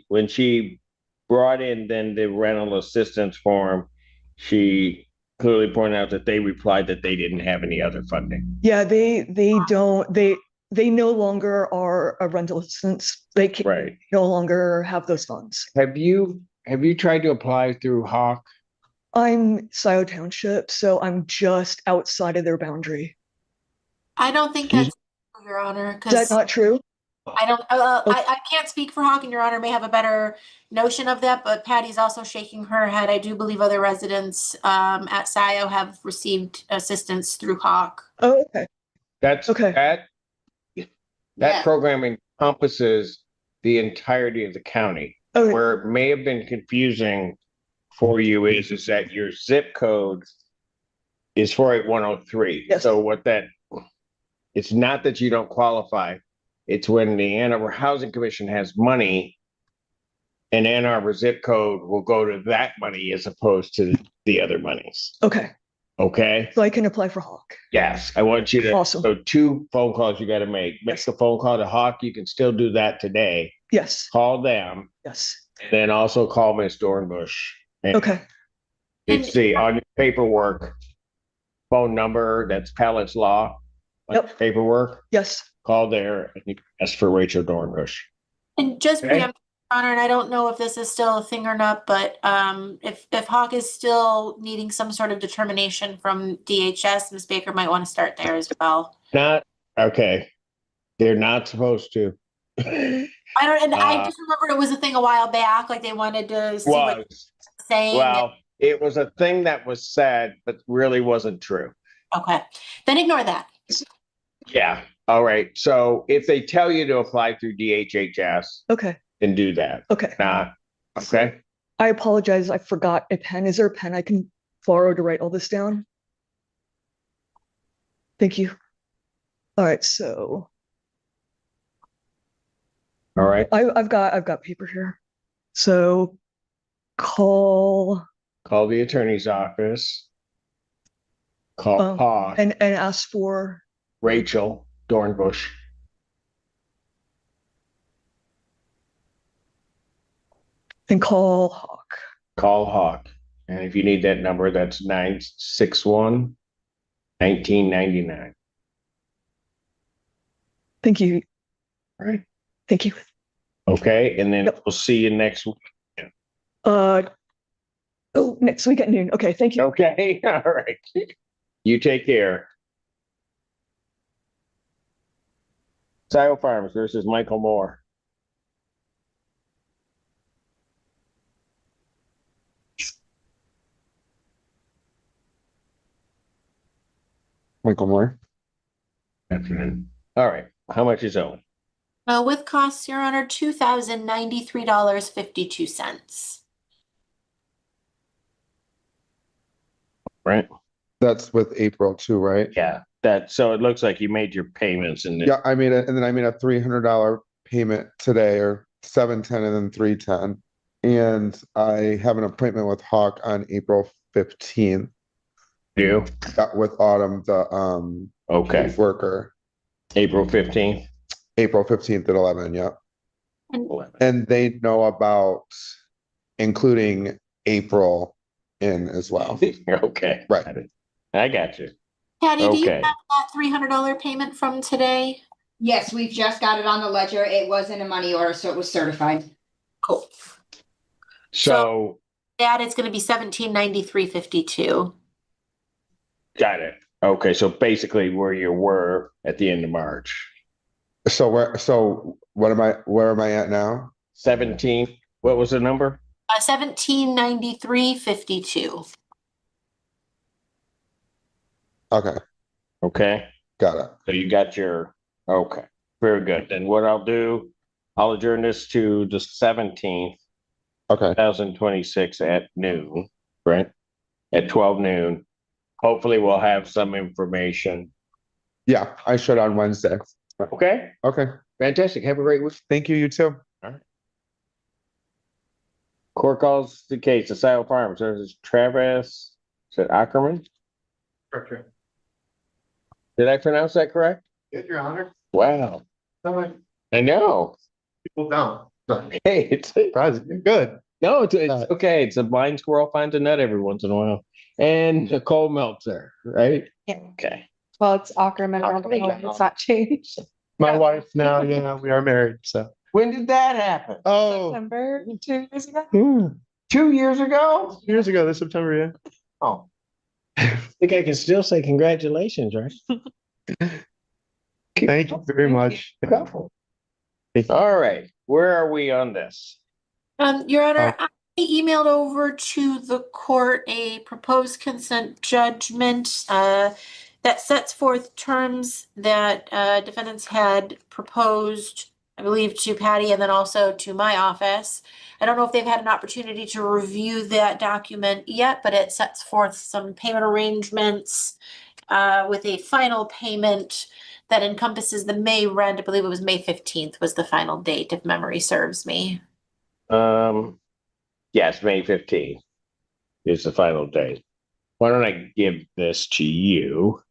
when she brought in then the rental assistance form, she clearly pointed out that they replied that they didn't have any other funding. Yeah, they don't, they no longer are a rental assistance. They can Right. no longer have those funds. Have you have you tried to apply through Hawk? I'm Scioto Township, so I'm just outside of their boundary. I don't think Excuse- that's, Your Honor, Is that because not true? I don't, I can't speak for Hawk, and Your Honor may have a better notion of that, but Patty's also shaking her head. I do believe other residents at SIO have received assistance through Hawk. Oh, okay. That's Okay. that Yeah. program encompasses the entirety of the county. Okay. Where it may have been confusing for you is that your zip code is 48103. Yes. So it's not that you don't qualify. It's when the Ann Arbor Housing Commission has money, and Ann Arbor zip code will go to that money as opposed to the other monies. Okay. Okay? So I can apply for Hawk. Yes, I want you to. Awesome. So 2 phone calls you got to make. Make the phone call to Hawk. You can still do that today. Yes. Call them, Yes. and then also call Miss Dornbush. And Okay. it's on your paperwork, phone number, that's Pallett's Law. On your Yep. Paperwork, Yes. call there and you can ask for Rachel Dornbush. And just Okay. preempt, Your Honor, and I don't know if this is still a thing or not, but if Hawk is still needing some sort of determination from DHS, Ms. Baker might want to start there as well. Not, okay. They're not supposed to. I don't, and I just remembered it was a thing a while back, like they wanted to see what Was, saying. well, it was a thing that was said, but really wasn't true. Okay, then ignore that. Yeah, all right. So if they tell you to apply through DHHS, Okay. then do that. Okay. Not, okay? I apologize. I forgot a pen. Is there a pen I can borrow to write all this down? Thank you. All right. So All right. I've got paper here. So call Call the attorney's office. Call Hawk, and ask for Rachel Dornbush. and call Hawk. Call Hawk. And if you need that number, that's 961-1999. Thank you. All right. Thank you. Okay, and then Yep. we'll see you next week. Next week at noon. Okay, thank you. Okay, all right. You take care. Sile Farms versus Michael Moore. Michael Moore. Afternoon. All right, how much is owing? With costs, Your Honor, $2,093.52. Right? That's with April too, right? Yeah, so it looks like you made your payments and Yeah, I made it, and then I made a $300 payment today, or $710 and then $310. And I have an appointment with Hawk on April 15th. you. With Autumn, the Okay, worker. April 15th. April 15th at 11, yeah. And And they know about including April in as well. Okay. Right. I got you. Patty, do you Okay. have that $300 payment from today? Yes, we just got it on the ledger. It was in a money order, so it was certified. Cool. So, That is going to be $1,793.52. got it. Okay, so basically where you were at the end of March. So where am I at now? 17, what was the number? $1,793.52. Okay, Okay, got it. so you got your, okay, very good. Then what I'll do, I'll adjourn this to the 17th, Okay, 2026 at noon, right? At 12 noon. Hopefully we'll have some information. yeah, I should on Wednesday. Okay, Okay, fantastic. Have a great week. thank you, you too. Court calls the case, Asile Farms. There's Travis, is it Ackerman? Correct. Did I pronounce that correct? Good, Your Honor. Wow, I know. People down. Hey, it's Good. no, it's okay. It's a blind squirrel finds a nut every once in a while. And Nicole Meltzer, right? Yeah. Okay. Well, it's Ackerman. I don't know. It's not changed. My wife now, yeah, we are married, so. When did that happen? Oh, September 2 years ago. 2 years ago? Years ago, this September, yeah. Oh. I think I can still say congratulations, right? Thank you very much. All right, where are we on this? Your Honor, I emailed over to the court a proposed consent judgment that sets forth terms that defendants had proposed, I believe, to Patty and then also to my office. I don't know if they've had an opportunity to review that document yet, but it sets forth some payment arrangements with a final payment that encompasses the May rent. I believe it was May 15th was the final date, if memory serves me. Yes, May 15th is the final date. Why don't I give this to you?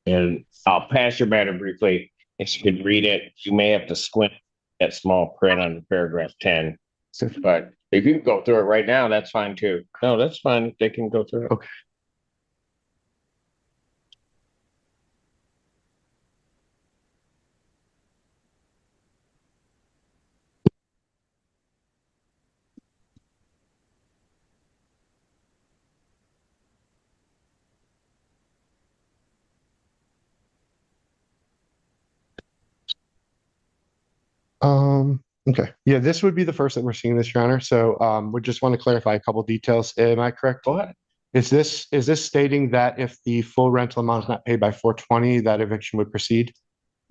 And I'll pass your matter briefly. If you can read it, you may have to squint at small print on paragraph 10. But if you can go through it right now, that's fine too. No, that's fine. They can go through it. Okay. Okay. Yeah, this would be the first that we're seeing this, Your Honor. So we just want to clarify a couple details. Am I correct? Go ahead. Is this stating that if the full rental amount is not paid by 4/20, that eviction would proceed?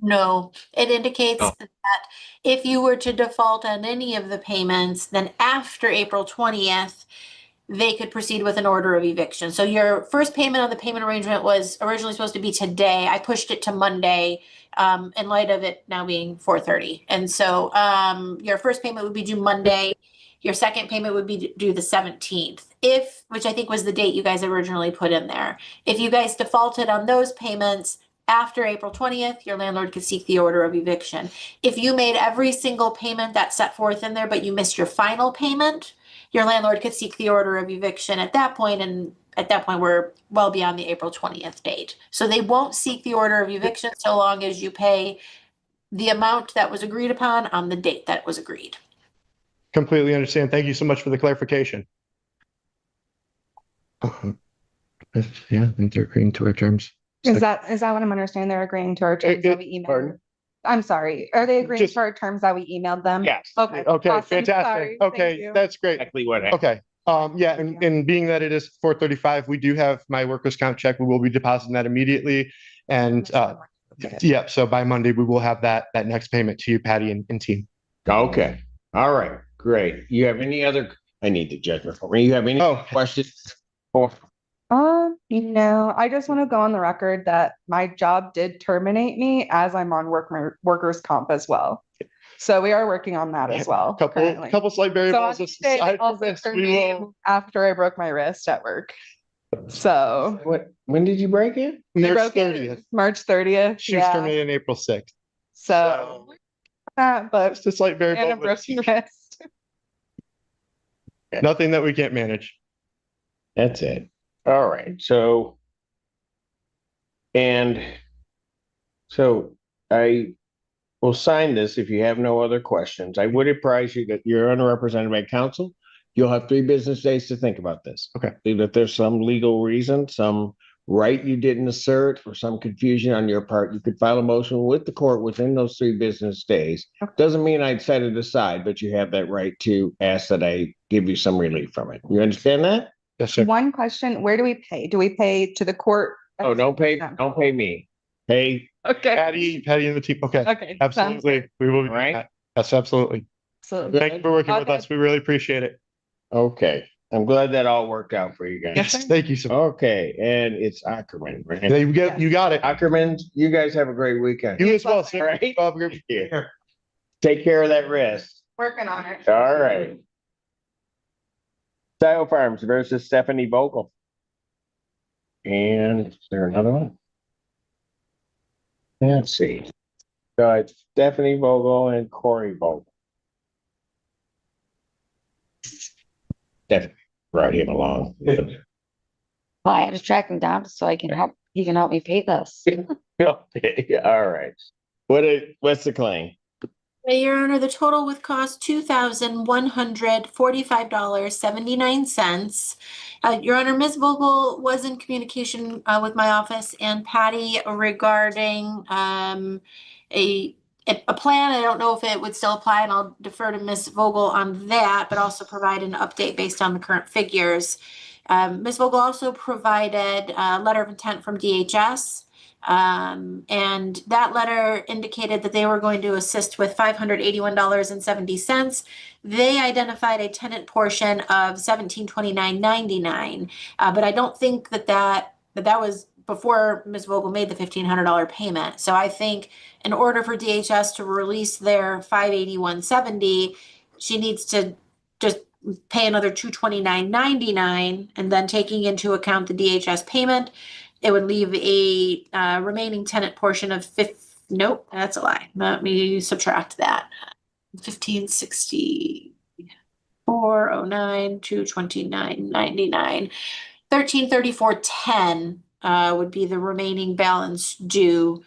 No, it indicates that if you were to default on any of the payments, then after April 20th, they could proceed with an order of eviction. So your first payment on the payment arrangement was originally supposed to be today. I pushed it to Monday in light of it now being 4:30. And so your first payment would be due Monday. Your second payment would be due the 17th, which I think was the date you guys originally put in there. If you guys defaulted on those payments after April 20th, your landlord could seek the order of eviction. If you made every single payment that's set forth in there, but you missed your final payment, your landlord could seek the order of eviction at that point, and at that point, we're well beyond the April 20th date. So they won't seek the order of eviction so long as you pay the amount that was agreed upon on the date that was agreed. Completely understand. Thank you so much for the clarification. Yeah, I think they're agreeing to our terms. Is that what I'm understanding? They're agreeing to our terms that we emailed? Pardon? I'm sorry. Are they agreeing to our terms that we emailed them? Yes. Okay. Okay, awesome. fantastic. Sorry. Thank Okay, you. that's great. Exactly what happened. Okay. Yeah, and being that it is 4:35, we do have my workers' comp check. We will be depositing that immediately. And yeah, so by Monday, we will have that next payment to you, Patty and team. Okay. All right. Great. You have any other? I need the judgment for me. You have any questions? No, I just want to go on the record that my job did terminate me as I'm on workers' comp as well. So we are working on that as well. Couple slight variables. After I broke my wrist at work. So when did you break it? March 30th. March 30th. She was terminated on April 6th. So that, but just a slight variable. And a broken wrist. Nothing that we can't manage. That's it. All right. So I will sign this if you have no other questions. I would advise you that you're unrepresented by counsel. You'll have 3 business days to think about this. Okay. If there's some legal reason, some right you didn't assert, or some confusion on your part, you could file a motion with the court within those 3 business days. Okay. Doesn't mean I'd set it aside, but you have that right to ask that I give you some relief from it. You understand that? Yes, sir. One question, where do we pay? Do we pay to the court? Oh, don't pay me. Pay Okay. Patty and the team. Okay. Okay. Absolutely. We will be right. that. Yes, absolutely. Thank you for working with us. We really appreciate it. Okay. I'm glad that all worked out for you guys. Yes, thank you so much. Okay, and it's Ackerman, right? You got it. Ackerman, you guys have a great weekend. You as well, sir. All right. Take care of that wrist. Working on it. All right. Style Farms versus Stephanie Vogel. And is there another one? Let's see. So it's Stephanie Vogel and Corey Vogel. Definitely brought him along. Well, I had to track him down so he can help me pay this. Okay, all right. What's the claim? Your Honor, the total would cost $2,145.79. Your Honor, Ms. Vogel was in communication with my office and Patty regarding a plan. I don't know if it would still apply, and I'll defer to Ms. Vogel on that, but also provide an update based on the current figures. Ms. Vogel also provided a letter of intent from DHS. And that letter indicated that they were going to assist with $581.70. They identified a tenant portion of $1,729.99. But I don't think that was before Ms. Vogel made the $1,500 payment. So I think in order for DHS to release their $581.70, she needs to just pay another $229.99, and then taking into account the DHS payment, it would leave a remaining tenant portion of nope, that's a lie. Let me subtract that. 1560, 409, 229.99, 1334.10 would be the remaining balance due,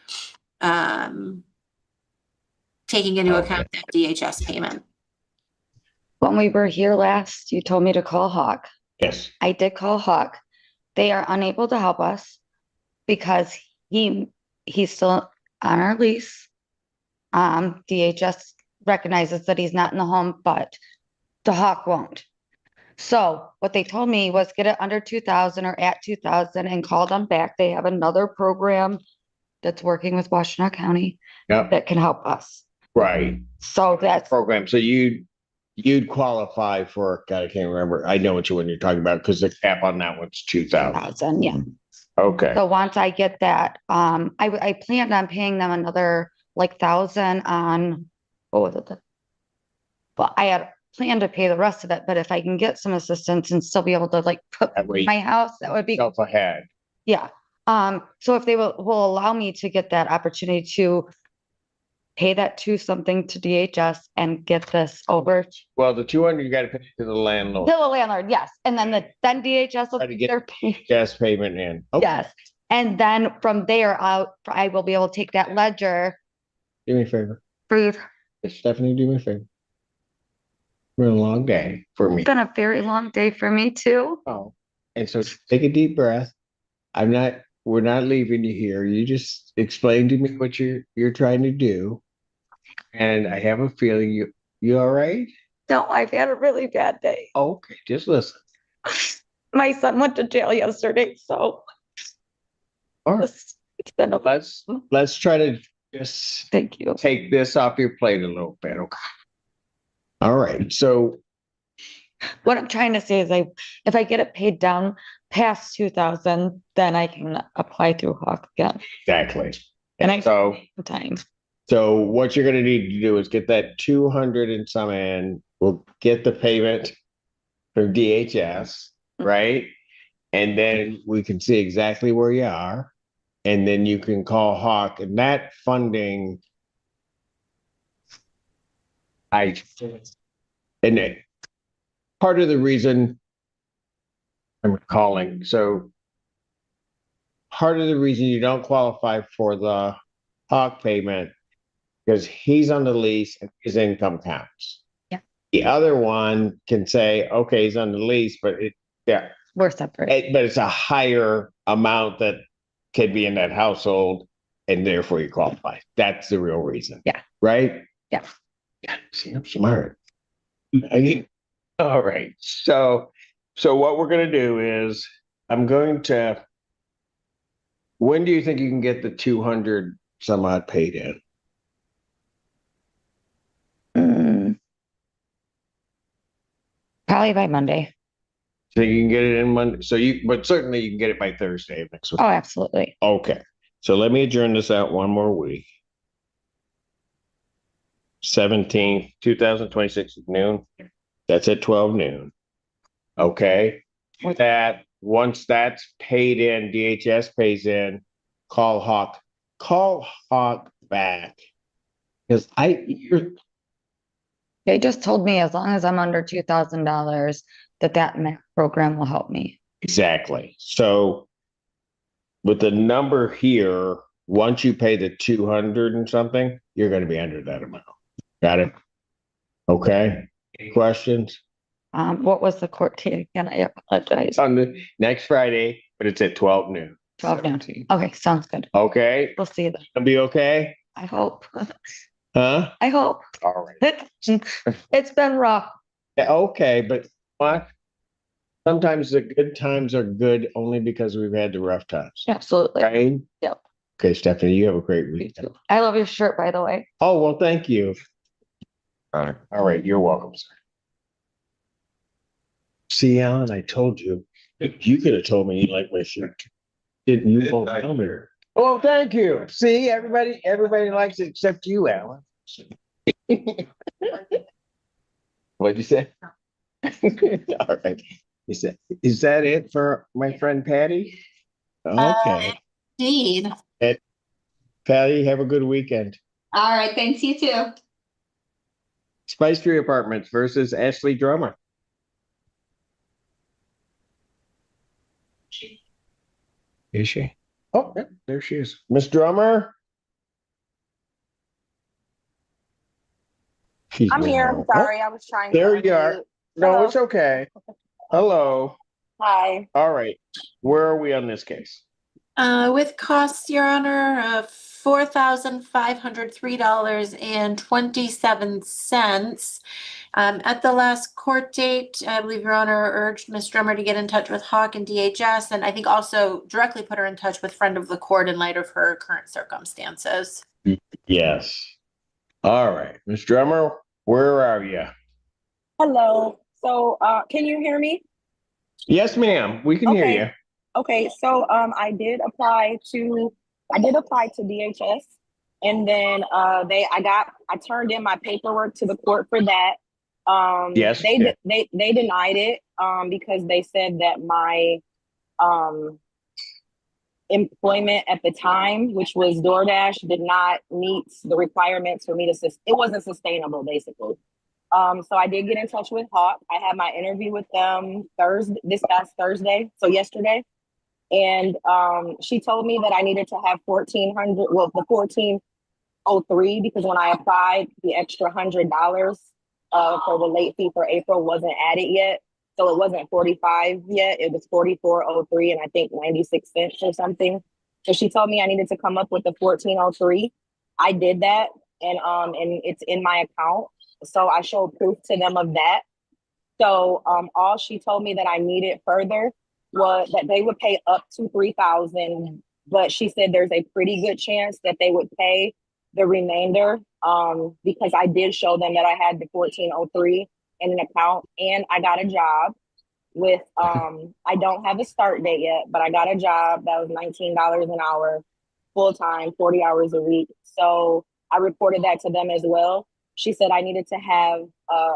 taking into account that DHS payment. When we were here last, you told me to call Hawk. Yes. I did call Hawk. They are unable to help us because he's still on our lease. DHS recognizes that he's not in the home, but the Hawk won't. So what they told me was get it under 2,000 or at 2,000 and call them back. They have another program that's working with Washtenaw County that can help us. Right. So that's program. So you'd qualify for, God, I can't remember. I know what one you're talking about because the cap on that one's 2,000. Yeah. Okay. So once I get that, I planned on paying them another like 1,000 on, what was it? Well, I had planned to pay the rest of it, but if I can get some assistance and still be able to like put my house, that would be self ahead. Yeah. So if they will allow me to get that opportunity to pay that something to DHS and get this over Well, the 200 you got to pay to the landlord. to the landlord, yes. And then then DHS will Try to get their pay. gas payment in. Okay. Yes. And then from there out, I will be able to take that ledger. Do me a favor. Breathe. Stephanie, do me a favor. It's been a long day for me. It's been a very long day for me too. Oh. And so take a deep breath. We're not leaving you here. You just explain to me what you're trying to do. And I have a feeling you all right? No, I've had a really bad day. Okay, just listen. My son went to jail yesterday, so all right. It's been let's try to just thank you. Take this off your plate a little bit, okay? All right. So what I'm trying to say is if I get it paid down past 2,000, then I can apply through Hawk again. Exactly. And so time. So what you're going to need to do is get that 200 and some in. We'll get the payment from DHS, right? And then we can see exactly where you are. And then you can call Hawk, and that funding, part of the reason I'm calling, so part of the reason you don't qualify for the Hawk payment because he's on the lease and his income counts. Yeah. The other one can say, okay, he's on the lease, but we're separate. But it's a higher amount that could be in that household, and therefore you qualify. That's the real reason. Yeah. Right? Yeah. See, I'm smart. All right. So what we're going to do is when do you think you can get the 200 some odd paid in? Probably by Monday. So you can get it in Monday. But certainly you can get it by Thursday of next week. Oh, absolutely. Okay. So let me adjourn this out one more week. 17th, 2026 at noon. That's at 12 noon. Okay. Once that's paid in, DHS pays in, call Hawk back. Because they just told me as long as I'm under $2,000 that program will help me. Exactly. So with the number here, once you pay the 200 and something, you're going to be under that amount. Got it. Okay. Questions? What was the court date again? I apologize. It's on the next Friday, but it's at 12 noon. 12 noon. Okay, sounds good. Okay. We'll see you then. It'll be okay? I hope. Huh? I hope. All right. It's been rough. Yeah, okay, but what? Sometimes the good times are good only because we've had the rough times. Absolutely. Right? Yep. Okay, Stephanie, you have a great You week. too. I love your shirt, by the way. Oh, well, thank you. All right, you're welcome, sir. See, Alan, I told you. You could have told me you like my shirt. Didn't you? Oh, tell me. Oh, thank you. See, everybody likes it except you, Alan. What'd you say? All right. Is that it for my friend Patty? Okay. Indeed. Patty, have a good weekend. All right, thanks, you too. Spice Tree Apartments versus Ashley Drummer. Is she? Oh, yeah, there she is. Miss Drummer? I'm here. I'm sorry. I was trying There to you are. unmute. No, Hello. it's okay. Hello. Hi. All right. Where are we on this case? With costs, Your Honor, of $4,503.27. At the last court date, I believe Your Honor urged Ms. Drummer to get in touch with Hawk and DHS, and I think also directly put her in touch with friend of the court in light of her current circumstances. Yes. All right. Miss Drummer, where are you? Hello. So, can you hear me? Yes, ma'am. We can hear Okay. you. Okay. So, I did apply to DHS, and then I turned in my paperwork to the court for that. Yes. They denied it because they said that my employment at the time, which was DoorDash, did not meet the requirements for me to it wasn't sustainable, basically. So I did get in touch with Hawk. I had my interview with them this past Thursday, so yesterday. And she told me that I needed to have the 1403, because when I applied, the extra $100 for the late fee for April wasn't added yet. So it wasn't 45 yet, it was 4403 and I think 96 cents or something. So she told me I needed to come up with the 1403. I did that, and it's in my account. So I showed proof to them of that. So all she told me that I needed further was that they would pay up to $3,000, but she said there's a pretty good chance that they would pay the remainder because I did show them that I had the 1403 in an account, and I got a job with I don't have a start date yet, but I got a job that was $19 an hour, full-time, 40 hours a week. So I reported that to them as well. She said I needed to have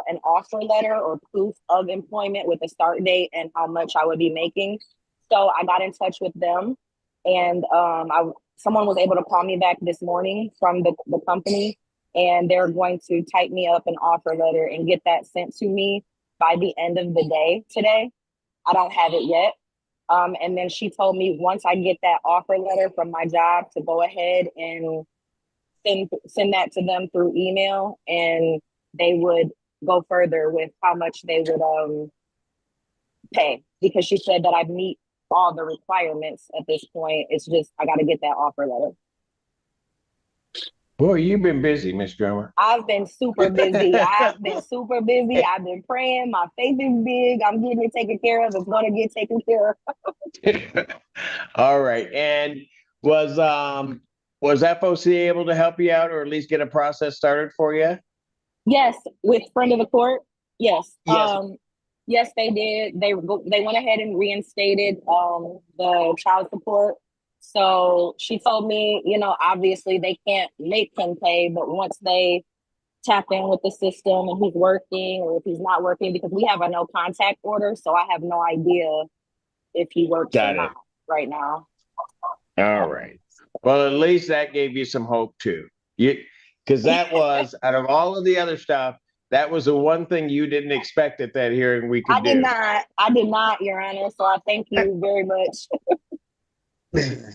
an offer letter or proof of employment with a start date and how much I would be making. So I got in touch with them, and someone was able to call me back this morning from the company, and they're going to type me up an offer letter and get that sent to me by the end of the day today. I don't have it yet. And then she told me once I get that offer letter from my job to go ahead and send that to them through email, and they would go further with how much they would pay, because she said that I meet all the requirements at this point. It's just I got to get that offer letter. Boy, you've been busy, Miss Drummer. I've been super busy. I've been super busy. I've been praying. My faith is big. I'm getting it taken care of. It's going to get taken care of. All right. And was FOC able to help you out, or at least get a process started for you? Yes, with friend of the court. Yes. Yes. Yes, they did. They went ahead and reinstated the child support. So she told me, obviously they can't make him pay, but once they tap in with the system and he's working or if he's not working, because we have a no contact order, so I have no idea if he works or not right now. All right. Well, at least that gave you some hope too. Because that was, out of all of the other stuff, that was the one thing you didn't expect at that hearing we could do. I did not, Your Honor. So I thank you very much.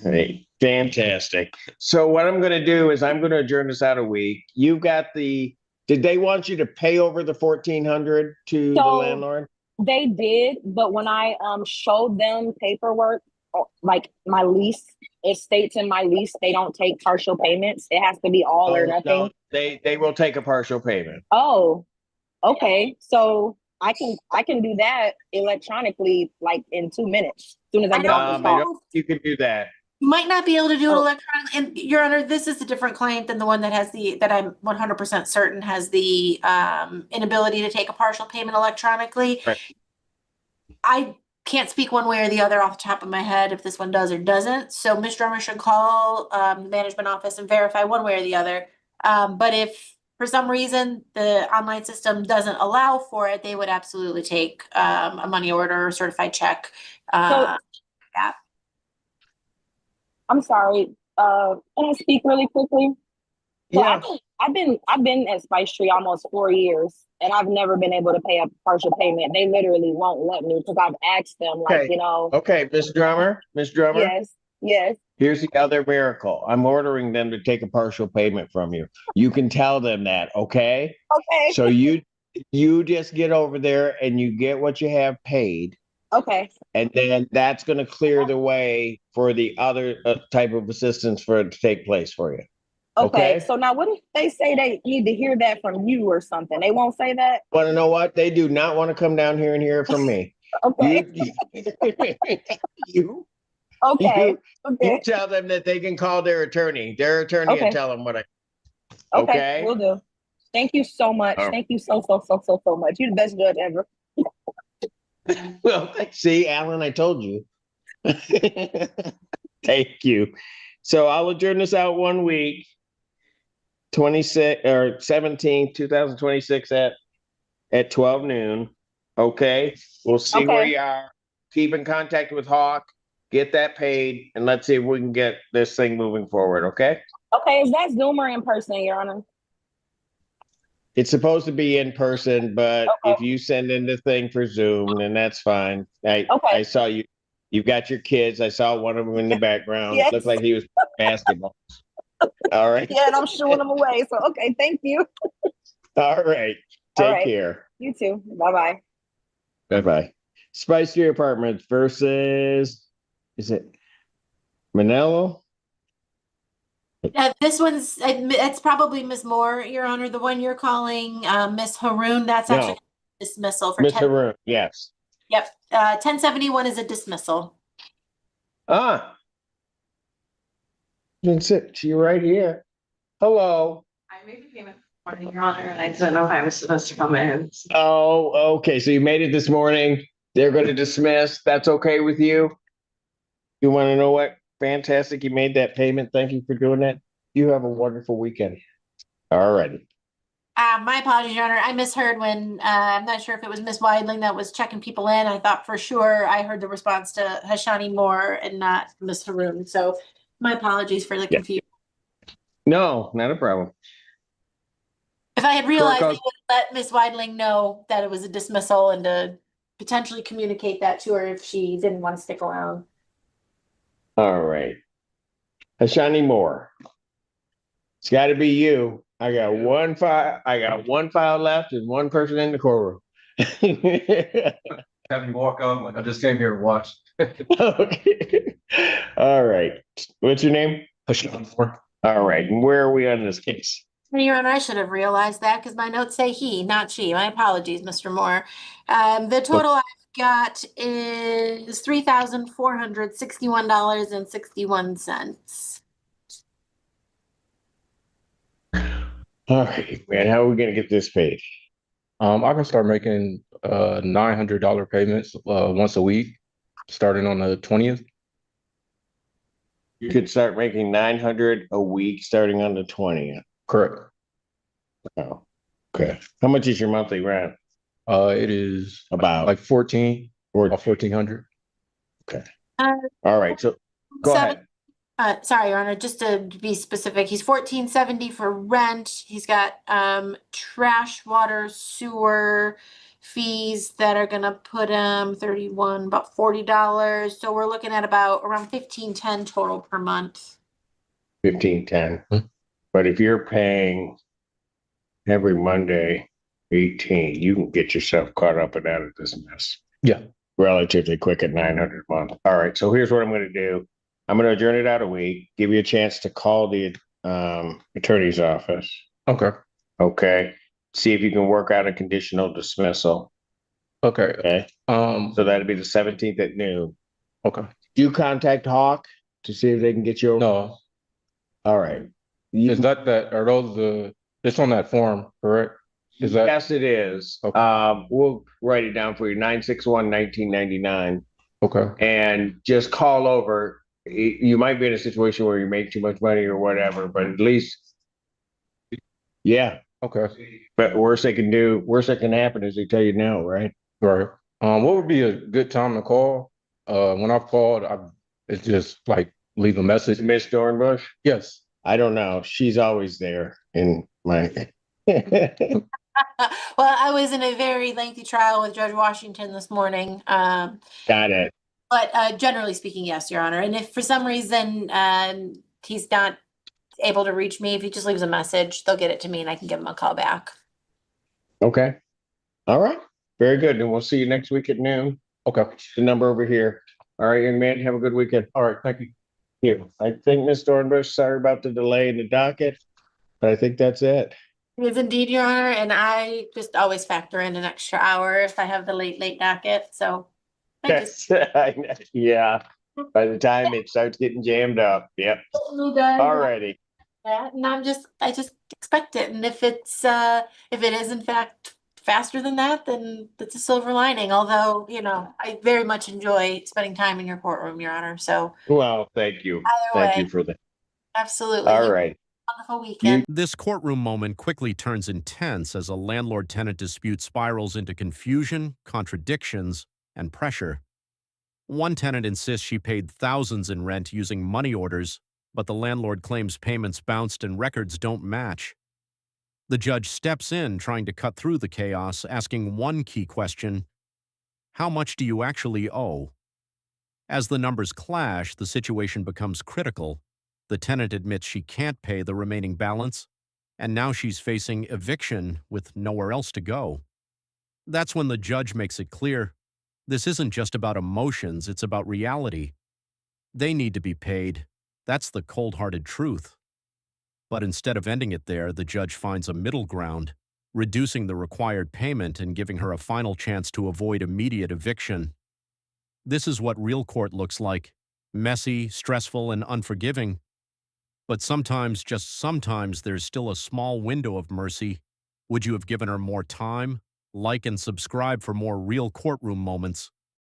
Hey, fantastic. So what I'm going to do is I'm going to adjourn this out a week. You've got the Did they want you to pay over the 1,400 to the So landlord? they did, but when I showed them paperwork, like my lease, it states in my lease they don't take partial payments. It has to be all or Oh, nothing. no, they will take a partial payment. Oh, okay. So I can do that electronically, like in 2 minutes, as soon as I get off this I call. don't think you can do that. You might not be able to do it Oh. electronically. And Your Honor, this is a different client than the one that has that I'm 100% certain has the inability to take a partial payment electronically. Right. I can't speak one way or the other off the top of my head if this one does or doesn't. So Ms. Drummer should call the management office and verify one way or the other. But if for some reason the online system doesn't allow for it, they would absolutely take a money order or certified check. So- yeah. I'm sorry. Can I speak really quickly? So Yeah. I've been at Spice Tree almost 4 years, and I've never been able to pay a partial payment. They literally won't let me because I've asked them, like, Okay. you know. Okay, Miss Drummer. Yes. Here's the other miracle. I'm ordering them to take a partial payment from you. You can tell them that, okay? Okay. So you just get over there and you get what you have paid. Okay. And then that's going to clear the way for the other type of assistance for it to take place for you. Okay. Okay. So now, what if they say they need to hear that from you or something? They won't say that. Want to know what? They do not want to come down here and hear it from me. Okay. You Okay. you tell them that they can call their attorney. Their attorney Okay. and tell them what I. Okay. Will do. Thank you so much. All right. Thank you so much. You're the best judge ever. Well, see, Alan, I told you. Thank you. So I'll adjourn this out 1 week, 26 or 17th, 2026 at 12 noon. Okay. We'll see where Okay. you are. Keep in contact with Hawk, get that paid, and let's see if we can get this thing moving forward. Okay. Okay. Is that Zoom or in person, Your Honor? It's supposed to be in person, but Okay. if you send in the thing for Zoom, then that's fine. I Okay. saw you. You've got your kids. I saw one of them in the background. Yes. Looked like he was playing basketball. All right. Yeah, and I'm shooing them away. So, okay. Thank you. All right. All Take right. care. You too. Bye-bye. Bye-bye. Spice Tree Apartments versus, is it Manello? This one's, it's probably Ms. Moore, Your Honor. The one you're calling Miss Haroon, that's No. actually dismissal for Miss 10. Haroon, yes. Yep, 1071 is a dismissal. Ah. That's it. She's right here. Hello. I made a payment this morning, Your Honor, and I didn't know if I was supposed to come in. Oh, okay. So you made it this morning. They're going to dismiss. That's okay with you? You want to know what? Fantastic. You made that payment. Thank you for doing that. You have a wonderful weekend. All righty. My apologies, Your Honor. I misheard when, I'm not sure if it was Miss Weidling that was checking people in. I thought for sure I heard the response to Hashani Moore and not Miss Haroon. So my apologies for the confusion. No, not a problem. If I had realized, I Court would let Miss Weidling know that it was a dismissal and to potentially communicate that to her if she didn't want to stick around. All right. Hashani Moore. It's got to be you. I got one file. I got one file left and one person in the courtroom. Have you walk on, like I just came here to watch. Okay. All right. What's your name? Hashani Moore. All right. And where are we on this case? Your Honor, I should have realized that because my notes say he, not she. My apologies, Mr. Moore. The total I've got is $3,461.61. All right, man. How are we gonna get this paid? I can start making $900 payments once a week, starting on the 20th. You could start making 900 a week starting on the 20th. Correct. Oh, okay. How much is your monthly rent? It is About like 14 or 1,400. Okay. All right. So go ahead. Sorry, Your Honor, just to be specific, he's $1,470 for rent. He's got trash, water, sewer fees that are gonna put him about $40. So we're looking at about around $1,510 total per month. $1,510. But if you're paying every Monday, 18, you can get yourself caught up and out of this mess Yeah. relatively quick at 900 a month. All right, so here's what I'm going to do. I'm going to adjourn it out a week, give you a chance to call the attorney's office. Okay. Okay. See if you can work out a conditional dismissal. Okay. Okay. So that'd be the 17th at noon. Okay. Do you contact Hawk to see if they can get you over? No. All right. Is that are those it's on that form, correct? Is that? Yes, it is. Okay. We'll write it down for you. 961-1999. Okay. And just call over. You might be in a situation where you make too much money or whatever, but at least, yeah. Okay. But worst that can happen is they tell you no, right? Right. What would be a good time to call? When I've called, it's just like leave a message. Miss Dornbush? Yes. I don't know. She's always there in my. Well, I was in a very lengthy trial with Judge Washington this morning. Got it. But generally speaking, yes, Your Honor. And if for some reason he's not able to reach me, if he just leaves a message, they'll get it to me and I can give him a call back. Okay. All right. Very good. And we'll see you next week at noon. Okay. The number over here. All right, young man. Have a good weekend. All right. Thank you. Here. I think Ms. Dornbush, sorry about the delay in the docket, but I think that's it. It is indeed, Your Honor. And I just always factor in an extra hour if I have the late docket. So thank you. Yeah. By the time it starts getting jammed up. Yep. All righty. And I just expect it. And if it is in fact faster than that, then it's a silver lining. Although, I very much enjoy spending time in your courtroom, Your Honor. So well, thank you. Thank you for that. Absolutely. All right. Wonderful weekend. This courtroom moment quickly turns intense as a landlord-tenant dispute spirals into confusion, contradictions, and pressure. One tenant insists she paid thousands in rent using money orders, but the landlord claims payments bounced and records don't match. The judge steps in, trying to cut through the chaos, asking one key question: how much do you actually owe? As the numbers clash, the situation becomes critical. The tenant admits she can't pay the remaining balance, and now she's facing eviction with nowhere else to go. That's when the judge makes it clear, this isn't just about emotions, it's about reality. They need to be paid. That's the cold-hearted truth. But instead of ending it there, the judge finds a middle ground, reducing the required payment and giving her a final chance to avoid immediate eviction. This is what real court looks like: messy, stressful, and unforgiving. But sometimes, just sometimes, there's still a small window of mercy. Would you have given her more time? Like and subscribe for more real courtroom moments.